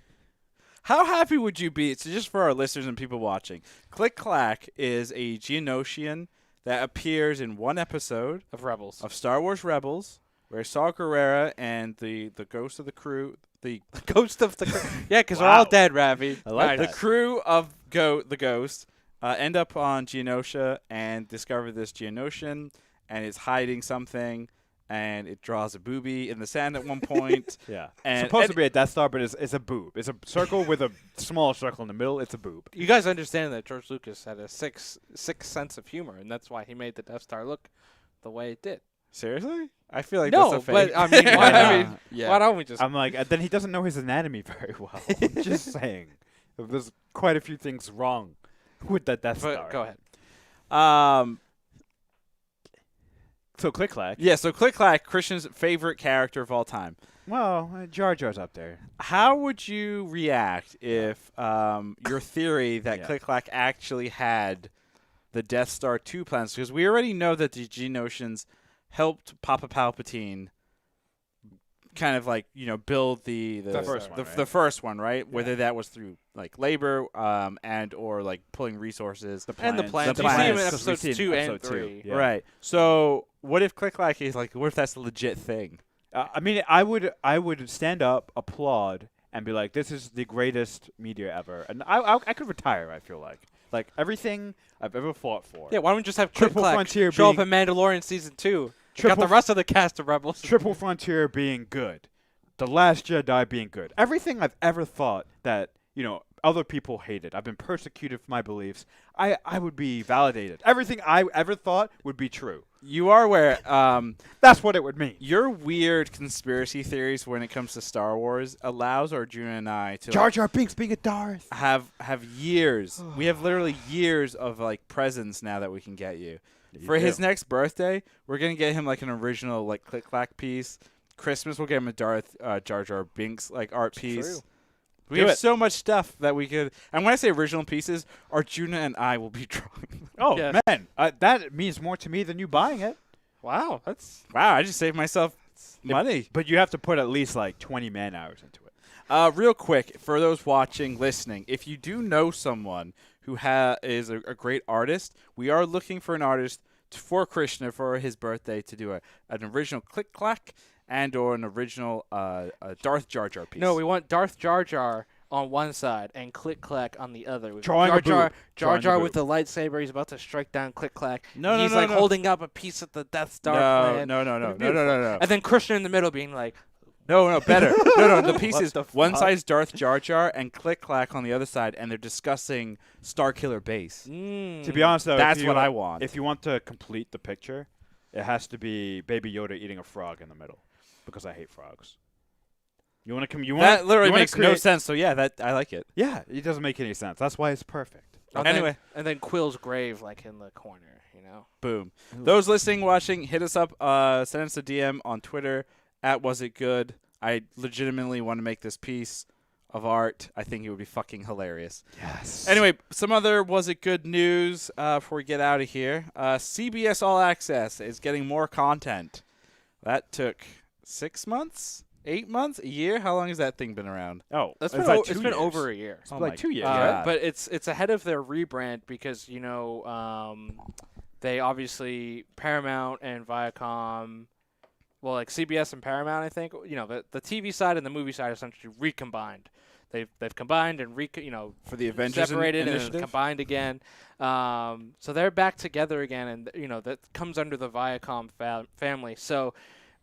How happy would you be? So just for our listeners and people watching, Click Clack is a Geonosian that appears in one episode Of Rebels. of Star Wars Rebels, where Saw Gerrera and the ghost of the crew, the Ghost of the... Yeah, because they're all Wow. dead, Ravi. I like the that. crew of the ghost end up on Geonosia and discover this Geonosian, and it's hiding something, and it draws a booby in the sand at one point. Yeah. And- Supposed and- to be a Death Star, but it's a boob. It's a circle with a small circle in the middle. It's a boob. You guys understand that George Lucas had a sixth sense of humor, and that's why he made the Death Star look the way it did. Seriously? I feel like No, that's a but fake. I mean, why, I mean, yeah. why don't we just... I'm like, then he doesn't know his anatomy very well. Just saying. There's quite a few things wrong with that Death Star. Go ahead. So Click Clack. Yeah, so Click Clack, Christian's favorite character of all time. Well, Jar Jar's up there. How would you react if your theory that Yeah. Click Clack actually had the Death Star 2 plans? Because we already know that the Geonosians helped Papa Palpatine kind of like, build the first one, right? the first one, right? Whether that was through like labor and or like pulling resources. And the plans. The You see him in plans. episodes 2 and 3. Yeah. Right. So what if Click Clack is like, what if that's a legit thing? I mean, I would stand up, applaud, and be like, "This is the greatest media ever," and I could retire. I feel like everything I've ever fought for. Yeah, why don't we just have Click Triple Clack Frontier show up being- in Mandalorian Season 2? Got Triple the rest of the cast of Rebels. Triple Frontier being good, The Last Jedi being good. Everything I've ever thought that other people hated. I've been persecuted for my beliefs. I would be validated. Everything I ever thought would be true. You are aware. That's what it would mean. Your weird conspiracy theories when it comes to Star Wars allows Arjuna and I to Jar Jar Binks being a Darth. have years. We have literally years of like presents now that we can get you. For his next birthday, we're gonna get him like an original like Click Clack piece. Christmas, we'll get him a Jar Jar Binks like art piece. true. We Do have it. so much stuff that we could. And when I say original pieces, Arjuna and I will be drawing. Oh Yes. man, that means more to me than you buying it. Wow, that's... Wow, I just saved myself money. But you have to put at least like 20 man hours into it. Real quick, for those watching, listening, if you do know someone who is a great artist, we are looking for an artist for Krishna for his birthday to do an original Click Clack and or an original Darth Jar Jar piece. No, we want Darth Jar Jar on one side and Click Clack on the other. We've got Drawing a Jar Jar, boob. Jar Drawing a Jar boob. with the lightsaber. He's about to strike down Click Clack. No, He's no, like no. holding up a piece of the Death Star plan. No. And then Krishna in the middle being like, No, better. No, the pieces. the One fuck? side's Darth Jar Jar and Click Clack on the other side, and they're discussing Starkiller Base. To be honest, though, That's if you, what I want. If you want to complete the picture, it has to be Baby Yoda eating a frog in the middle, because I hate frogs. You want to That literally makes no sense. So yeah, that I like it. Yeah, it doesn't make any sense. That's why it's perfect. Anyway. and then Quill's grave like in the corner, Boom. Those listening, watching, hit us up. Send us a DM on Twitter at Was It Good. I legitimately want to make this piece of art. I think it would be fucking hilarious. Yes. Anyway, some other Was It Good news before we get out of here. CBS All Access is getting more content. That took 6 months? 8 months? A year? How long has that thing been around? Oh, It's it's been, like 2 it's been years. over a year. It's Oh like my 2 years. God. But it's ahead of their rebrand because they obviously Paramount and Viacom, well, like CBS and Paramount, I think the TV side and the movie side essentially recombined. They've combined and For the Avengers separated and initiative? then combined again. So they're back together again, and that comes under the Viacom family. So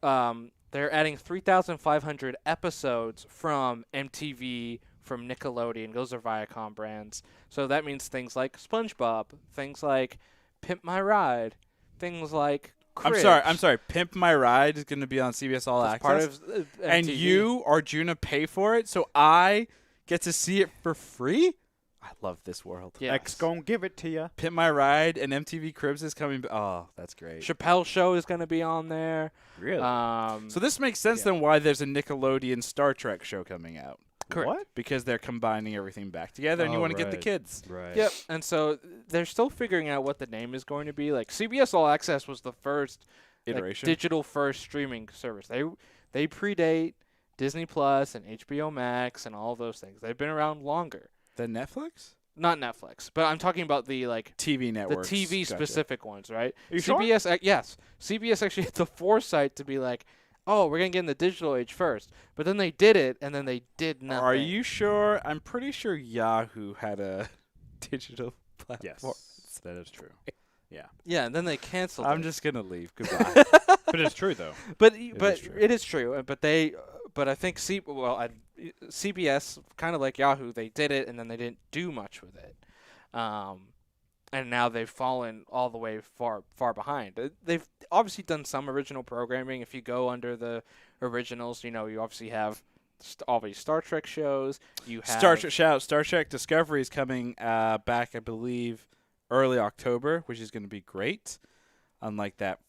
they're adding 3,500 episodes from MTV, from Nickelodeon. Those are Viacom brands. So that means things like SpongeBob, things like Pimp My Ride, things like Cribs. I'm sorry. Pimp My Ride is going to be on CBS All That's Access. part of and MTV. you, Arjuna, pay for it, so I get to see it for free? I love this world. Yes. X gon' give it to you. Pimp My Ride and MTV Cribs is coming. Oh, that's great. Chappelle Show is going to be on there. Really? So this makes sense then why there's a Nickelodeon Star Trek show coming out. correct. What? Because they're combining everything back together, and you Oh, want to get the right. kids. Right. Yep. And so they're still figuring out what the name is going to be. Like CBS All Access was the first Iteration. digital first streaming service. They predate Disney Plus and HBO Max and all of those things. They've been around longer. The Netflix? Not Netflix, but I'm talking about the TV networks. the TV Gotcha. specific ones, right? You sure? CBS, yes. CBS actually had the foresight to be like, oh, we're gonna get in the digital age first, but then they did it, and then they did nothing. Are you sure? I'm pretty sure Yahoo had a digital platform. Yes, that is true. Yeah, and then they canceled. I'm it. just gonna leave. Goodbye. But it's true though. But is true. it is true. But I think CBS, kind of like Yahoo, they did it and then they didn't do much with it, and now they've fallen all the way far behind. They've obviously done some original programming. If you go under the originals, you obviously have all these Star Trek shows. You have Star Trek Discovery is coming back, I believe, early October, which is going to be great. Unlike that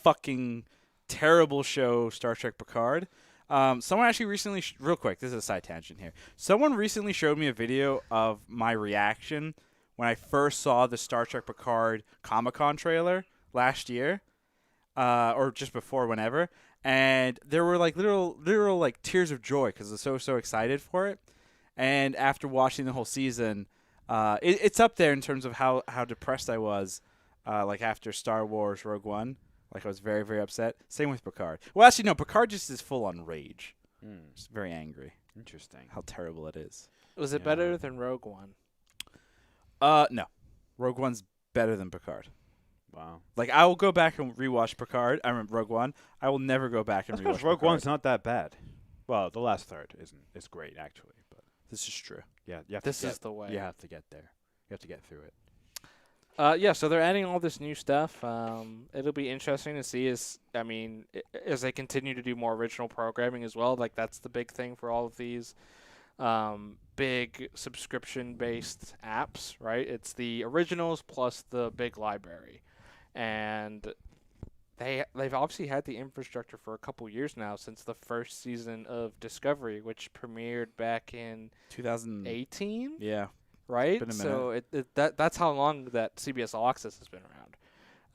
fucking terrible show, Star Trek Picard. Someone actually recently, real quick, this is a side tangent here. Someone recently showed me a video of my reaction when I first saw the Star Trek Picard Comic-Con trailer last year, or just before, whenever. And there were like literal like tears of joy because I was so excited for it. And after watching the whole season, it's up there in terms of how depressed I was, like after Star Wars Rogue One. Like I was very, very upset. Same with Picard. Well, actually, no. Picard just is full on rage. Just very angry. Interesting. How terrible it is. Was it Yeah. better than Rogue One? No. Rogue One's better than Picard. Wow. Like I will go back and rewatch Picard. I remember Rogue One. I will never go back and That's rewatch because Rogue Picard. One's not that bad. Well, the last third is great actually, but This is true. yeah, you have This to is the way. you have to get there. You have to get through it. Yeah, so they're adding all this new stuff. It'll be interesting to see as they continue to do more original programming as well. Like that's the big thing for all of these big subscription-based apps, right? It's the originals plus the big library, and they've obviously had the infrastructure for a couple years now since the first season of Discovery, which premiered back in 2018. 18. Yeah. Right, been a so that's how long that CBS All Access has been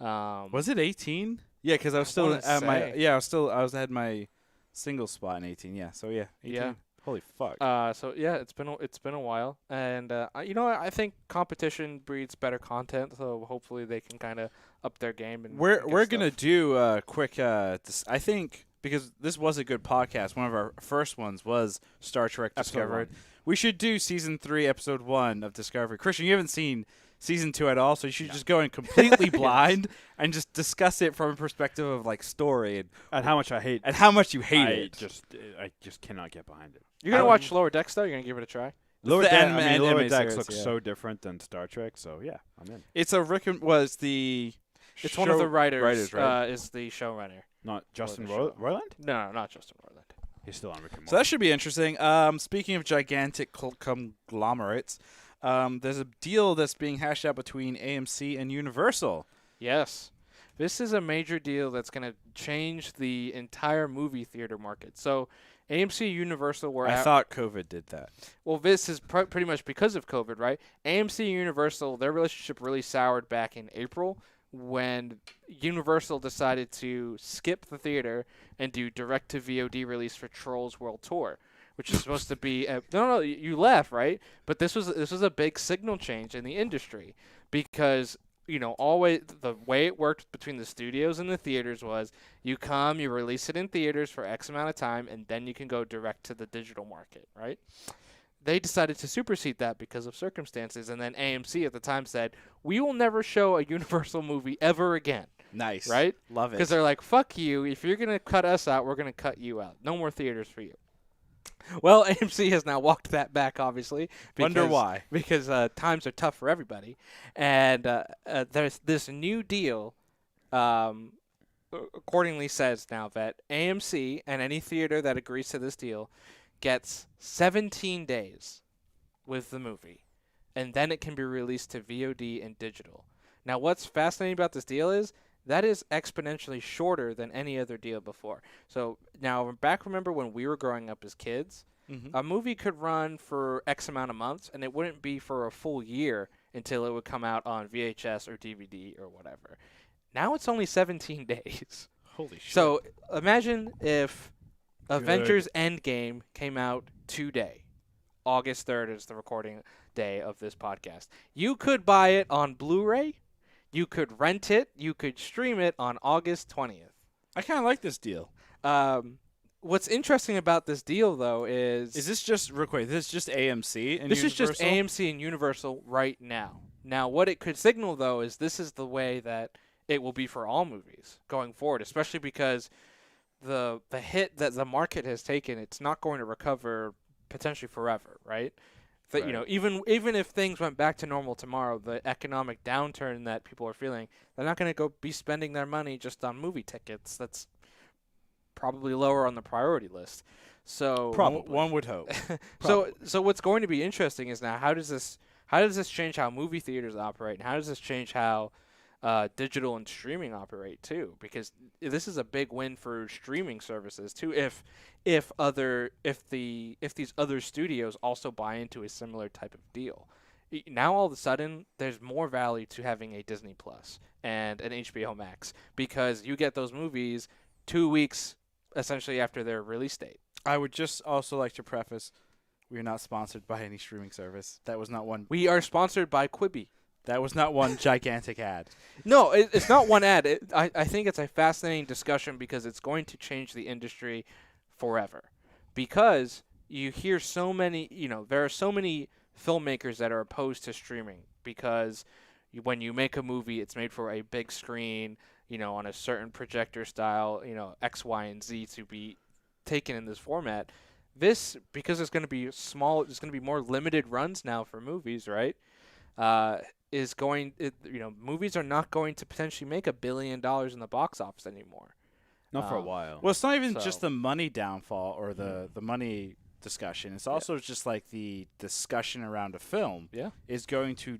around. Was it 18? Yeah, because I was still wanna at my say. I had my single spot in 18. Yeah, so yeah, 18. Yeah. Holy fuck. So yeah, it's been a while, and I think competition breeds better content. So hopefully they can kind of up their game. And We're get gonna stuff. do a quick. I think because this was a good podcast. One of our first ones was Star Trek Episode Discovered. 1. We should do season 3, episode 1 of Discovery. Christian, you haven't seen season 2 at all, so you should just go in completely blind and just discuss it from a perspective of like story And how much I hate and how much you hate it. I just cannot get behind it. You're gonna watch Lower Decks though. You're gonna give it a try. Lower, the Deck, anime Lower series, Decks looks yeah. so different than Star Trek, so yeah, I'm in. It's a was the. It's one of the writers. right? Is the showrunner. Not Justin the show. Roiland? No, not Justin Roiland. He's still on Rick and Morty. So that should be interesting. Speaking of gigantic conglomerates, there's a deal that's being hashed out between AMC and Universal. Yes. This is a major deal that's going to change the entire movie theater market. So AMC and Universal were I thought COVID did that. well, this is pretty much because of COVID, right? AMC and Universal, their relationship really soured back in April when Universal decided to skip the theater and do direct-to-VOD release for Trolls World Tour, which is supposed to be no, you laugh, right? But this was a big signal change in the industry because always the way it worked between the studios and the theaters was you release it in theaters for X amount of time, and then you can go direct to the digital market, right? They decided to supersede that because of circumstances, and then AMC at the time said, we will never show a Universal movie ever again, Nice. right? Love it. Because they're like, fuck you. If you're going to cut us out, we're going to cut you out. No more theaters for you. Well, AMC has now walked that back, obviously. Wonder why. Because times are tough for everybody. And there's this new deal, accordingly says now that AMC and any theater that agrees to this deal gets 17 days with the movie. And then it can be released to VOD and digital. Now, what's fascinating about this deal is that is exponentially shorter than any other deal before. So now, remember when we were growing up as kids, a movie could run for X amount of months, and it wouldn't be for a full year until it would come out on VHS or DVD or whatever. Now it's only 17 days. Holy shit. So imagine if Avengers Endgame came out today. August 3rd is the recording day of this podcast. You could buy it on Blu-ray. You could rent it. You could stream it on August 20th. I kind of like this deal. What's interesting about this deal, though, is this just real quick? This is just AMC and this Universal? is just AMC and Universal right now. Now, what it could signal, though, is this is the way that it will be for all movies going forward, especially because the hit that the market has taken, it's not going to recover potentially forever, right? That Right. Even if things went back to normal tomorrow, the economic downturn that people are feeling, they're not going to go be spending their money just on movie tickets. That's probably lower on the priority list. So Probably. One would hope. so what's going to be interesting is now how does this change how movie theaters operate, and how does this change how digital and streaming operate too? Because this is a big win for streaming services too. If these other studios also buy into a similar type of deal, now all of a sudden there's more value to having a Disney Plus and an HBO Max, because you get those movies 2 weeks essentially after their release date. I would just also like to preface, we are not sponsored by any streaming service. That was not one. We are sponsored by Quibi. That was not one gigantic ad. No, it's not one ad. I think it's a fascinating discussion because it's going to change the industry forever. Because you hear so many, there are so many filmmakers that are opposed to streaming because when you make a movie, it's made for a big screen, on a certain projector style, X, Y, and Z to be taken in this format. This, because it's going to be small, it's going to be more limited runs now for movies, right? Movies are not going to potentially make $1 billion in the box office anymore. Not for a while. Well, it's not even So- just the money downfall or the money discussion. It's also just like the discussion around a film Yeah. is going to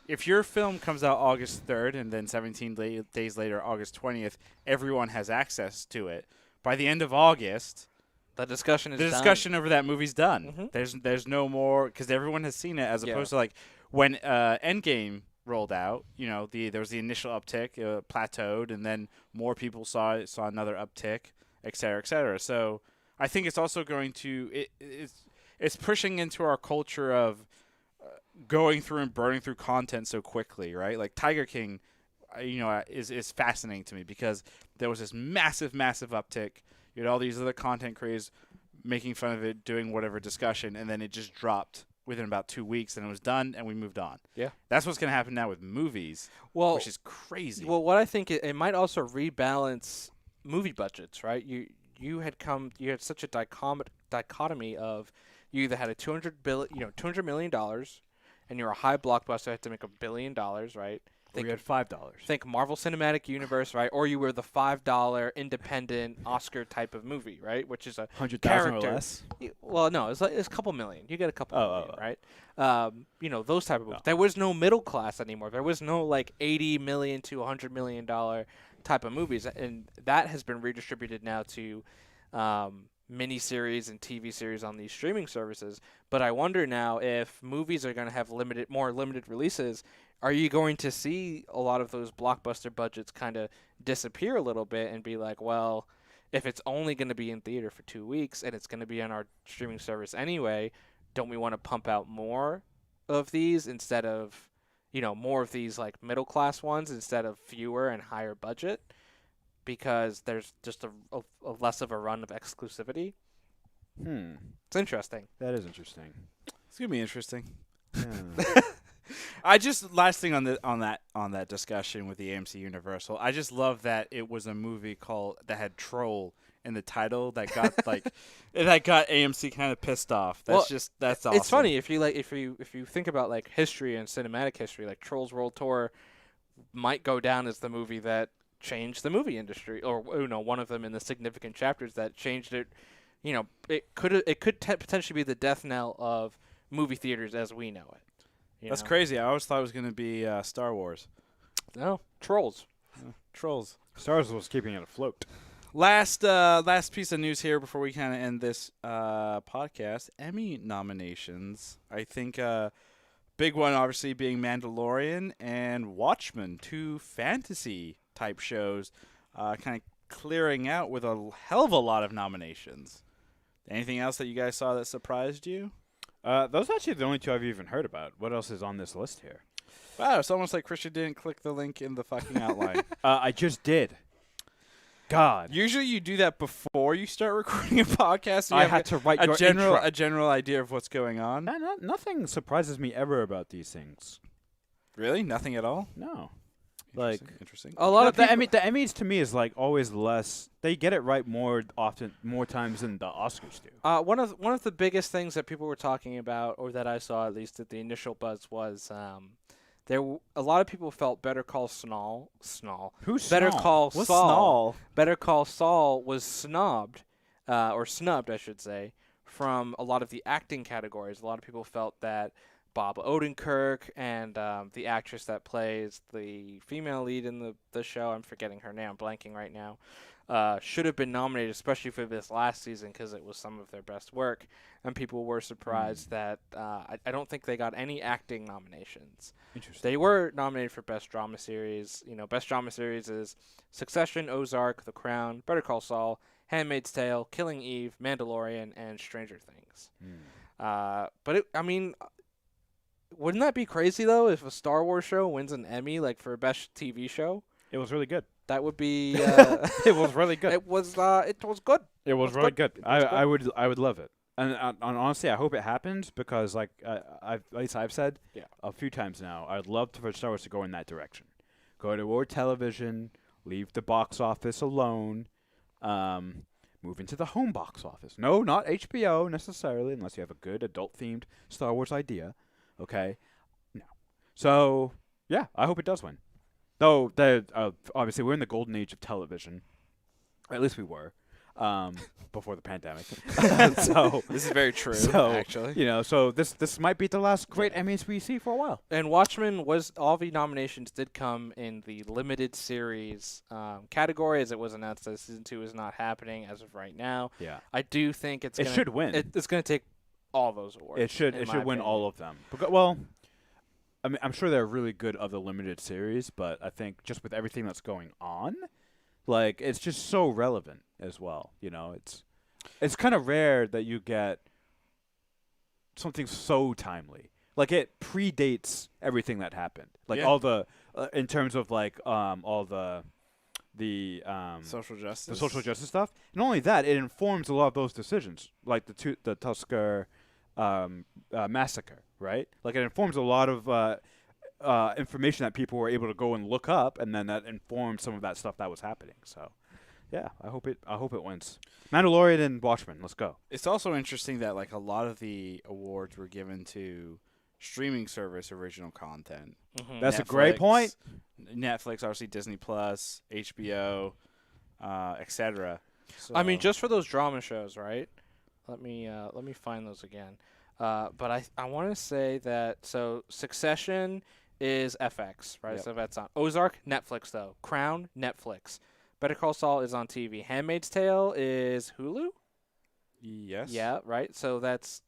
if your film comes out August 3rd and then 17 days later, August 20th, everyone has access to it. By the end of August, The discussion is the done. discussion over that movie's done. Mhm. There's no more, because everyone has seen it, as Yeah. opposed to like when Endgame rolled out. There was the initial uptick, plateaued, and then more people saw another uptick, et cetera, et cetera. So I think it's also going to it's pushing into our culture of going through and burning through content so quickly, right? Like Tiger King, is fascinating to me because there was this massive uptick. You had all these other content creators making fun of it, doing whatever discussion, and then it just dropped within about 2 weeks, and it was done, and we moved on. Yeah. That's what's going to happen now with movies, which is crazy. Well, what I think it might also rebalance movie budgets, right? You had such a dichotomy of you either had a $200 million, and you're a high blockbuster, had to make $1 billion, right? We had $5. Think Marvel Cinematic Universe, right? Or you were the $5 independent Oscar type of movie, right? Which is a 100,000 or character. less. Well, no, it's a couple million. You get a couple million, oh. right? Those type of movies. Oh. There was no middle class anymore. There was no like $80 million to $100 million type of movies, and that has been redistributed now to miniseries and TV series on these streaming services. But I wonder now if movies are going to have more limited releases. Are you going to see a lot of those blockbuster budgets kind of disappear a little bit and be like, well, if it's only going to be in theater for 2 weeks and it's going to be on our streaming service anyway, don't we want to pump out more of these instead of, more of these like middle class ones instead of fewer and higher budget? Because there's just a less of a run of exclusivity. It's interesting. That is interesting. It's going to be interesting. Yeah. I just last thing on that discussion with the AMC Universal. I just love that it was a movie that had Troll in the title that got that got AMC kind of pissed off. That's awesome. It's funny if you think about like history and cinematic history, like Trolls World Tour might go down as the movie that changed the movie industry, or one of them in the significant chapters that changed it. It could potentially be the death knell of movie theaters as we know it. That's crazy. I always thought it was going to be Star Wars. No, Trolls. Trolls. Star Wars was keeping it afloat. Last piece of news here before we kind of end this podcast. Emmy nominations. I think big one obviously being Mandalorian and Watchmen, 2 fantasy type shows, kind of clearing out with a hell of a lot of nominations. Anything else that you guys saw that surprised you? Those are actually the only 2 I've even heard about. What else is on this list here? Wow, it's almost like Christian didn't click the link in the fucking outline. I just did. God. Usually you do that before you start recording a podcast. So I had to write your intro. a general idea of what's going on. Nothing surprises me ever about these things. Really? Nothing at all? No. Interesting. A lot of the people, Emmys to me is like always less. They get it right more times than the Oscars do. one of the biggest things that people were talking about, or that I saw at least at the initial buzz, was a lot of people felt Better Call Saul. Who's Better Saul? Call What's Saul. Snall? Better Call Saul was snubbed, I should say, from a lot of the acting categories. A lot of people felt that Bob Odenkirk and the actress that plays the female lead in the show, I'm forgetting her name, I'm blanking right now, should have been nominated, especially for this last season, because it was some of their best work. And people were surprised that I don't think they got any acting nominations. Interesting. They were nominated for Best Drama Series. Best Drama Series is Succession, Ozark, The Crown, Better Call Saul, Handmaid's Tale, Killing Eve, Mandalorian, and Stranger Things. Wouldn't that be crazy, though, if a Star Wars show wins an Emmy, like, for Best TV Show? It was really good. That would be... It was really good. It was good. It was really good. It was I would love it. And honestly, I hope it happens because, like, at least I've said a few times now, I'd love for Star Wars to go in that direction. Go toward television, leave the box office alone, move into the home box office. No, not HBO necessarily, unless you have a good adult-themed Star Wars idea. Okay? No. So, yeah, I hope it does win. Though, obviously, we're in the golden age of television. Or at least we were. Before the pandemic. So this is very true, actually. So this might be the last great Emmys we see for a while. And Watchmen all the nominations did come in the limited series category, as it was announced that season 2 is not happening as of right now. Yeah. I do think it should win. It's going to take all those awards. It should win all of them. Well, I mean, I'm sure they're really good of the limited series, but I think just with everything that's going on, like, it's just so relevant as well. It's kind of rare that you get something so timely. Like, it predates everything that happened. Like, all the in terms of like all the social justice, the social justice stuff. And not only that, it informs a lot of those decisions, like the Tusker massacre, right? Like, it informs a lot of information that people were able to go and look up, and then that informed some of that stuff that was happening. So, yeah, I hope it wins. Mandalorian and Watchmen, let's go. It's also interesting that, like, a lot of the awards were given to streaming service original content. Mm-hmm. That's a great point. Netflix, obviously, Disney Plus, HBO, etc. So, I mean, just for those drama shows, right? Let me find those again. But I want to say that Succession is FX, right? Yep. So that's on Ozark, Netflix though. Crown, Netflix. Better Call Saul is on TV. Handmaid's Tale is Hulu. Yes. Yeah, right. So that's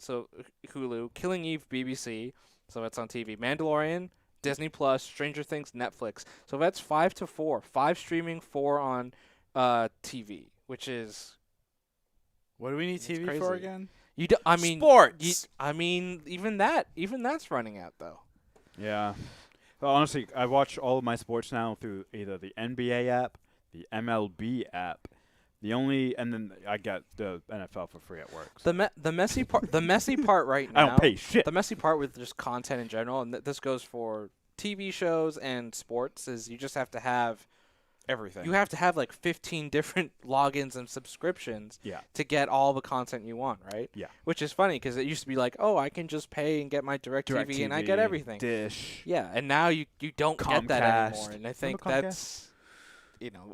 Hulu. Killing Eve, BBC. So that's on TV. Mandalorian, Disney Plus. Stranger Things, Netflix. So that's 5-4. 5 streaming, 4 on TV, which is. What do we need TV crazy. for again? Sports. Sports. Even that's running out though. Yeah. Well, honestly, I watch all of my sports now through either the NBA app, the MLB app, and then I get the NFL for free at work. So. The messy part right now. I don't pay shit. The messy part with just content in general, and this goes for TV shows and sports, is you just have to have everything. you have to have like 15 different logins and subscriptions Yeah. to get all the content you want, right? Yeah. Which is funny because it used to be like, oh, I can just pay and get my DirecTV and I get everything. Dish. Yeah, and now you don't get that anymore. Comcast. And I think Remember Comcast? that's,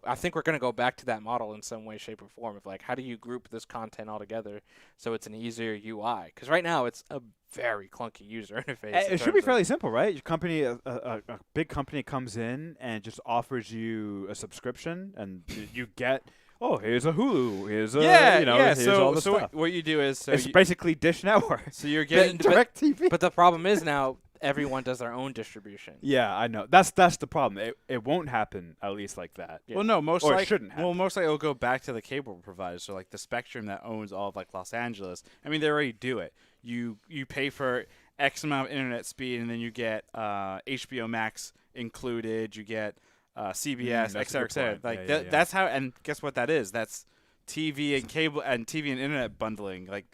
I think we're going to go back to that model in some way, shape, or form of like, how do you group this content all together so it's an easier UI? Because right now it's a very clunky user interface. It should be fairly simple, right? Your company, a big company comes in and just offers you a subscription, and you get, oh, here's a Hulu, here's a, here's all the so stuff. what you do is It's basically Dish Network. so you're getting DirecTV. But the problem is now everyone does their own distribution. Yeah, I know. That's the problem. It won't happen at least like that. Yeah. Well, no, most Or it likely shouldn't happen. Well, most likely it'll go back to the cable providers, so like the Spectrum that owns all of like Los Angeles. I mean, they already do it. You pay for X amount of internet speed, and then you get HBO Max included. You get CBS, that's a et cetera, good et cetera. point. Like Yeah. that's how. And guess what that is? That's TV and cable and TV and internet bundling. Like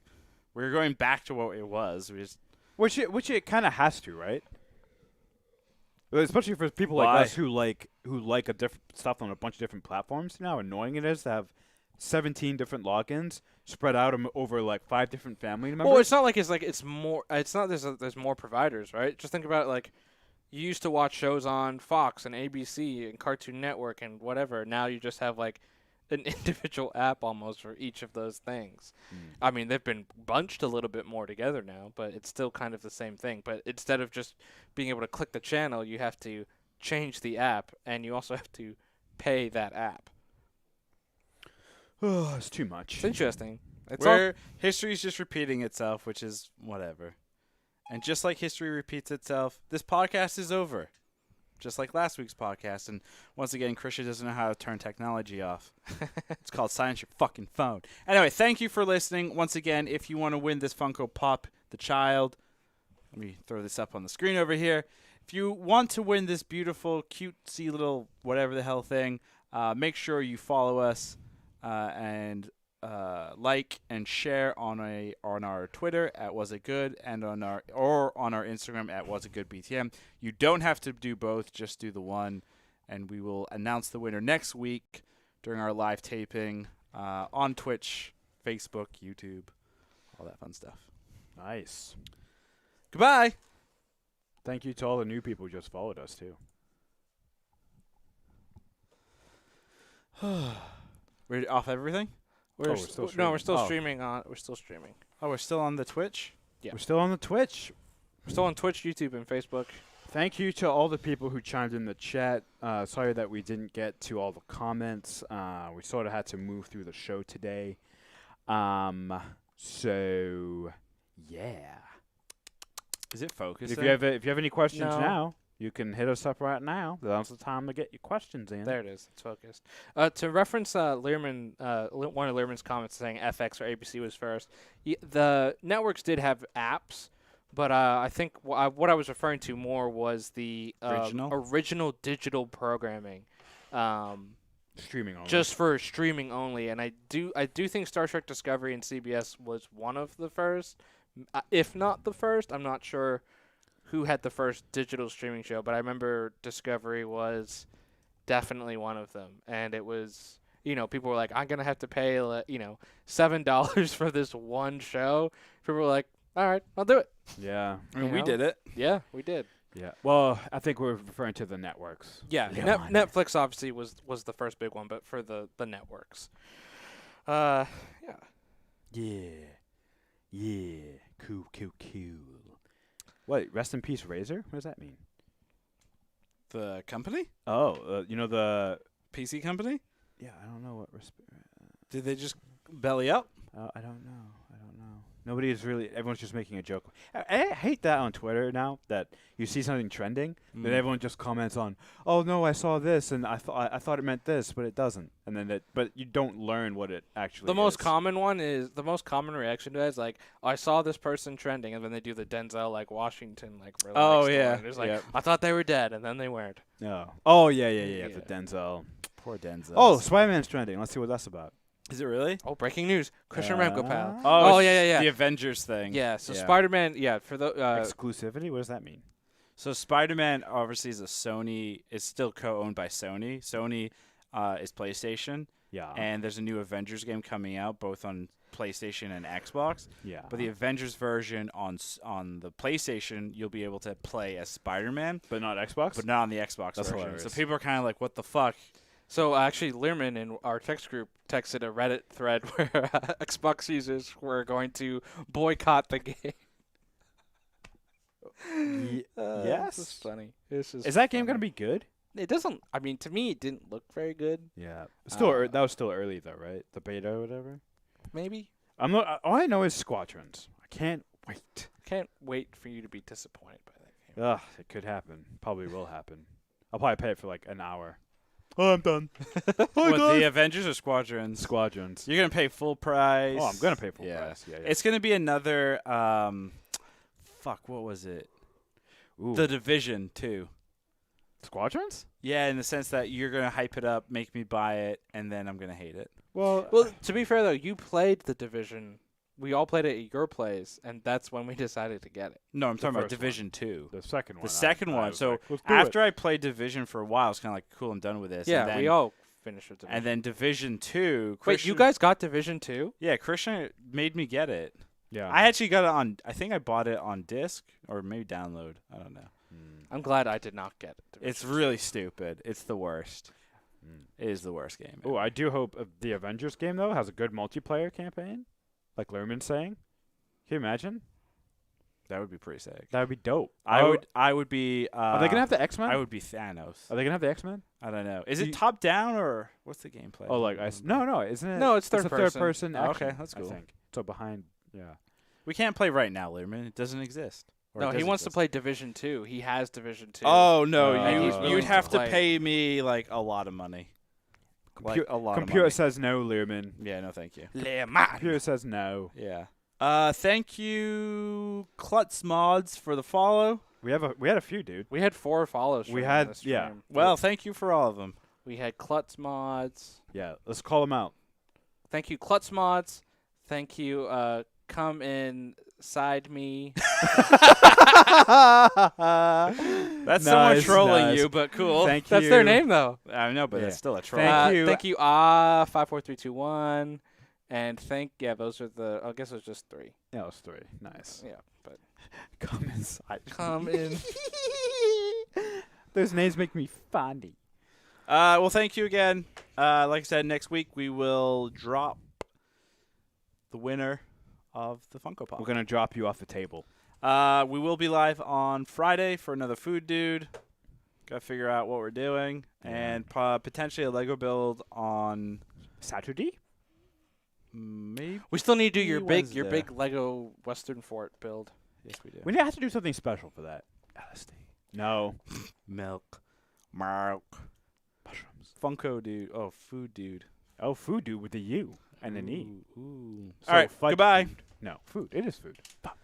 we're going back to what it was. We just Which it kind of has to, right? Well, especially for people Why? like us who like a different stuff on a bunch of different platforms. You know how annoying it is to have 17 different logins spread out over like 5 different family members. Well, it's not like it's more. It's not there's more providers, right? Just think about it, like you used to watch shows on Fox and ABC and Cartoon Network and whatever. Now you just have like an individual app almost for each of those things. I mean, they've been bunched a little bit more together now, but it's still kind of the same thing. But instead of just being able to click the channel, you have to change the app, and you also have to pay that app. Oh, it's too much. It's interesting. It's where history's just repeating itself, which is whatever. And just like history repeats itself, this podcast is over. Just like last week's podcast. And once again, Krisha doesn't know how to turn technology off. It's called silence your fucking phone. Anyway, thank you for listening. Once again, if you want to win this Funko Pop, the child, let me throw this up on the screen over here. If you want to win this beautiful, cutesy little whatever the hell thing, make sure you follow us and like and share on our Twitter at Was It Good and on our Instagram at Was It Good BTM. You don't have to do both; just do the one, and we will announce the winner next week during our live taping on Twitch, Facebook, YouTube, all that fun stuff. Nice. Goodbye. Thank you to all the new people who just followed us too. We're off everything. we're still we're still streaming. streaming. We're still streaming. Oh, we're still on the Twitch. Yeah. We're still on the Twitch. We're still on Twitch, YouTube, and Facebook. Thank you to all the people who chimed in the chat. Sorry that we didn't get to all the comments. We sort of had to move through the show today. So yeah. Is it focusing? If you have any questions No. now, you can hit us up right now. Now's the time to get your questions in. There it is. It's focused. To reference Learman, one of Learman's comments saying FX or ABC was first. The networks did have apps, but I think what I was referring to more was the original digital programming, Streaming only. just for streaming only. And I do think Star Trek Discovery and CBS was one of the first, if not the first. I'm not sure who had the first digital streaming show, but I remember Discovery was definitely one of them. And it was, people were like, I'm going to have to pay, $7 for this one show. People were like, all right, I'll do it. Yeah. I mean, You we know? did it. Yeah, we did. Yeah. Well, I think we're referring to the networks. Yeah, Yeah, I know. Netflix obviously was the first big one, but for the networks. Yeah. Yeah. Cool. What? Rest in peace, Razer? What does that mean? The company? Oh, the. PC company? Yeah, I don't know what. Did they just belly up? I don't know. Everyone's just making a joke. I hate that on Twitter now, that you see something trending, then everyone just comments on, oh no, I saw this and I thought it meant this, but it doesn't. And then but you don't learn what it actually is. The most common reaction to that is like, I saw this person trending, and then they do the Denzel like Washington like relaxed Oh, one. yeah. It's like, Yep. I thought they were dead, and then they weren't. No. Oh yeah. Yeah. The Denzel. Poor Denzel. Oh, Spider-Man's trending. Let's see what that's about. is it really? Oh, breaking news! Christian Remco, pal. Oh, yeah. The Avengers thing. Yeah, so Spider-Man, for the Exclusivity? What does that mean? So Spider-Man obviously is still co-owned by Sony. Sony is PlayStation, Yeah. and there's a new Avengers game coming out both on PlayStation and Xbox. yeah. But the Avengers version on the PlayStation, you'll be able to play as Spider-Man, but not Xbox. but not on the Xbox That's version. hilarious. So people are kind of like, "What the fuck?" So actually, Learman in our text group texted a Reddit thread where Xbox users were going to boycott the game. Yes. It's just funny. It's just Is that game funny. gonna be good? It doesn't. I mean, to me, it didn't look very good. Yeah. Still, Uh, that was still early though, right? The beta or whatever. Maybe. I'm not. All I know is Squadrons. I can't wait. Can't wait for you to be disappointed by that game. Ugh, it could happen. Probably will happen. I'll probably pay it for like an hour. Oh, I'm done. What, the Avengers or Squadrons? Squadrons. You're gonna pay full price. Oh, I'm gonna pay full Yeah. price. Yeah. It's gonna be another. Fuck. What was it? Ooh. The Division 2. Squadrons? Yeah, in the sense that you're gonna hype it up, make me buy it, and then I'm gonna hate it. Well, Well, to be fair though, you played the Division. We all played it at your place, and that's when we decided to get it. No, I'm The talking about first one. Division 2. the second one. The second I one. was So like, let's do after it. I played Division for a while, I was kind of like, cool, I'm done with this. Yeah, and then, we all finished with Division. And then Division 2. Wait, Christian, you guys got Division 2? Yeah, Christian made me get it. Yeah. I actually got it on. I think I bought it on disc or maybe download. I don't know. I'm glad I did not get it. It's really stupid. It's the worst. Mm. It is the worst game. Oh, I do hope the Avengers game though has a good multiplayer campaign, like Lerman's saying. Can you imagine? That would be pretty sick. That would be dope. I would be. Are they gonna have the X-Men? I would be Thanos. Are they gonna have the X-Men? I don't know. Is You- it top down or what's the gameplay? Oh, like no, isn't it? No, it's a third third person. person. Oh, action, okay, that's cool. I think. So behind, yeah. We can't play right now, Learman. It doesn't exist. Or No, it he does wants to exist. play Division 2. He has Division 2. Oh no, And he's you'd willing have to to play. pay me like a lot of money. Like a lot of Computer money. says no, Lerman. Yeah, no, thank you. Computer says no. Yeah. Thank you, Klutz Mods, for the follow. We had a few, dude. We had 4 follows. We from had- this yeah. stream. Well, thank you for all of them. We had Klutz Mods. Yeah, let's call them out. Thank you, Klutz Mods. Thank you, Come Inside Me. That's someone Nice, trolling nice. you, but cool. Thank you. That's their name, though. I know, but Yeah. it's still a troll. Thank you. Thank you, 54321. And those are the, I guess it was just 3. Yeah, it was 3. Nice. Yeah, but Come inside. come in. Those names make me funny. Well, thank you again. Like I said, next week we will drop the winner of the Funko Pop. We're gonna drop you off the table. We will be live on Friday for another Food Dude. Got to figure out what we're doing. Yeah. And potentially a Lego build on Saturday? maybe. We still need to do your Wednesday. big Lego Western Fort build. Yes, we do. We have to do something special for that. LSD. No. Milk. Mushrooms. Funko Dude. Oh, Food Dude. Oh, food dude with the U and an E. Ooh. So All right, fudge goodbye. food. No, food. It is food. Fuck.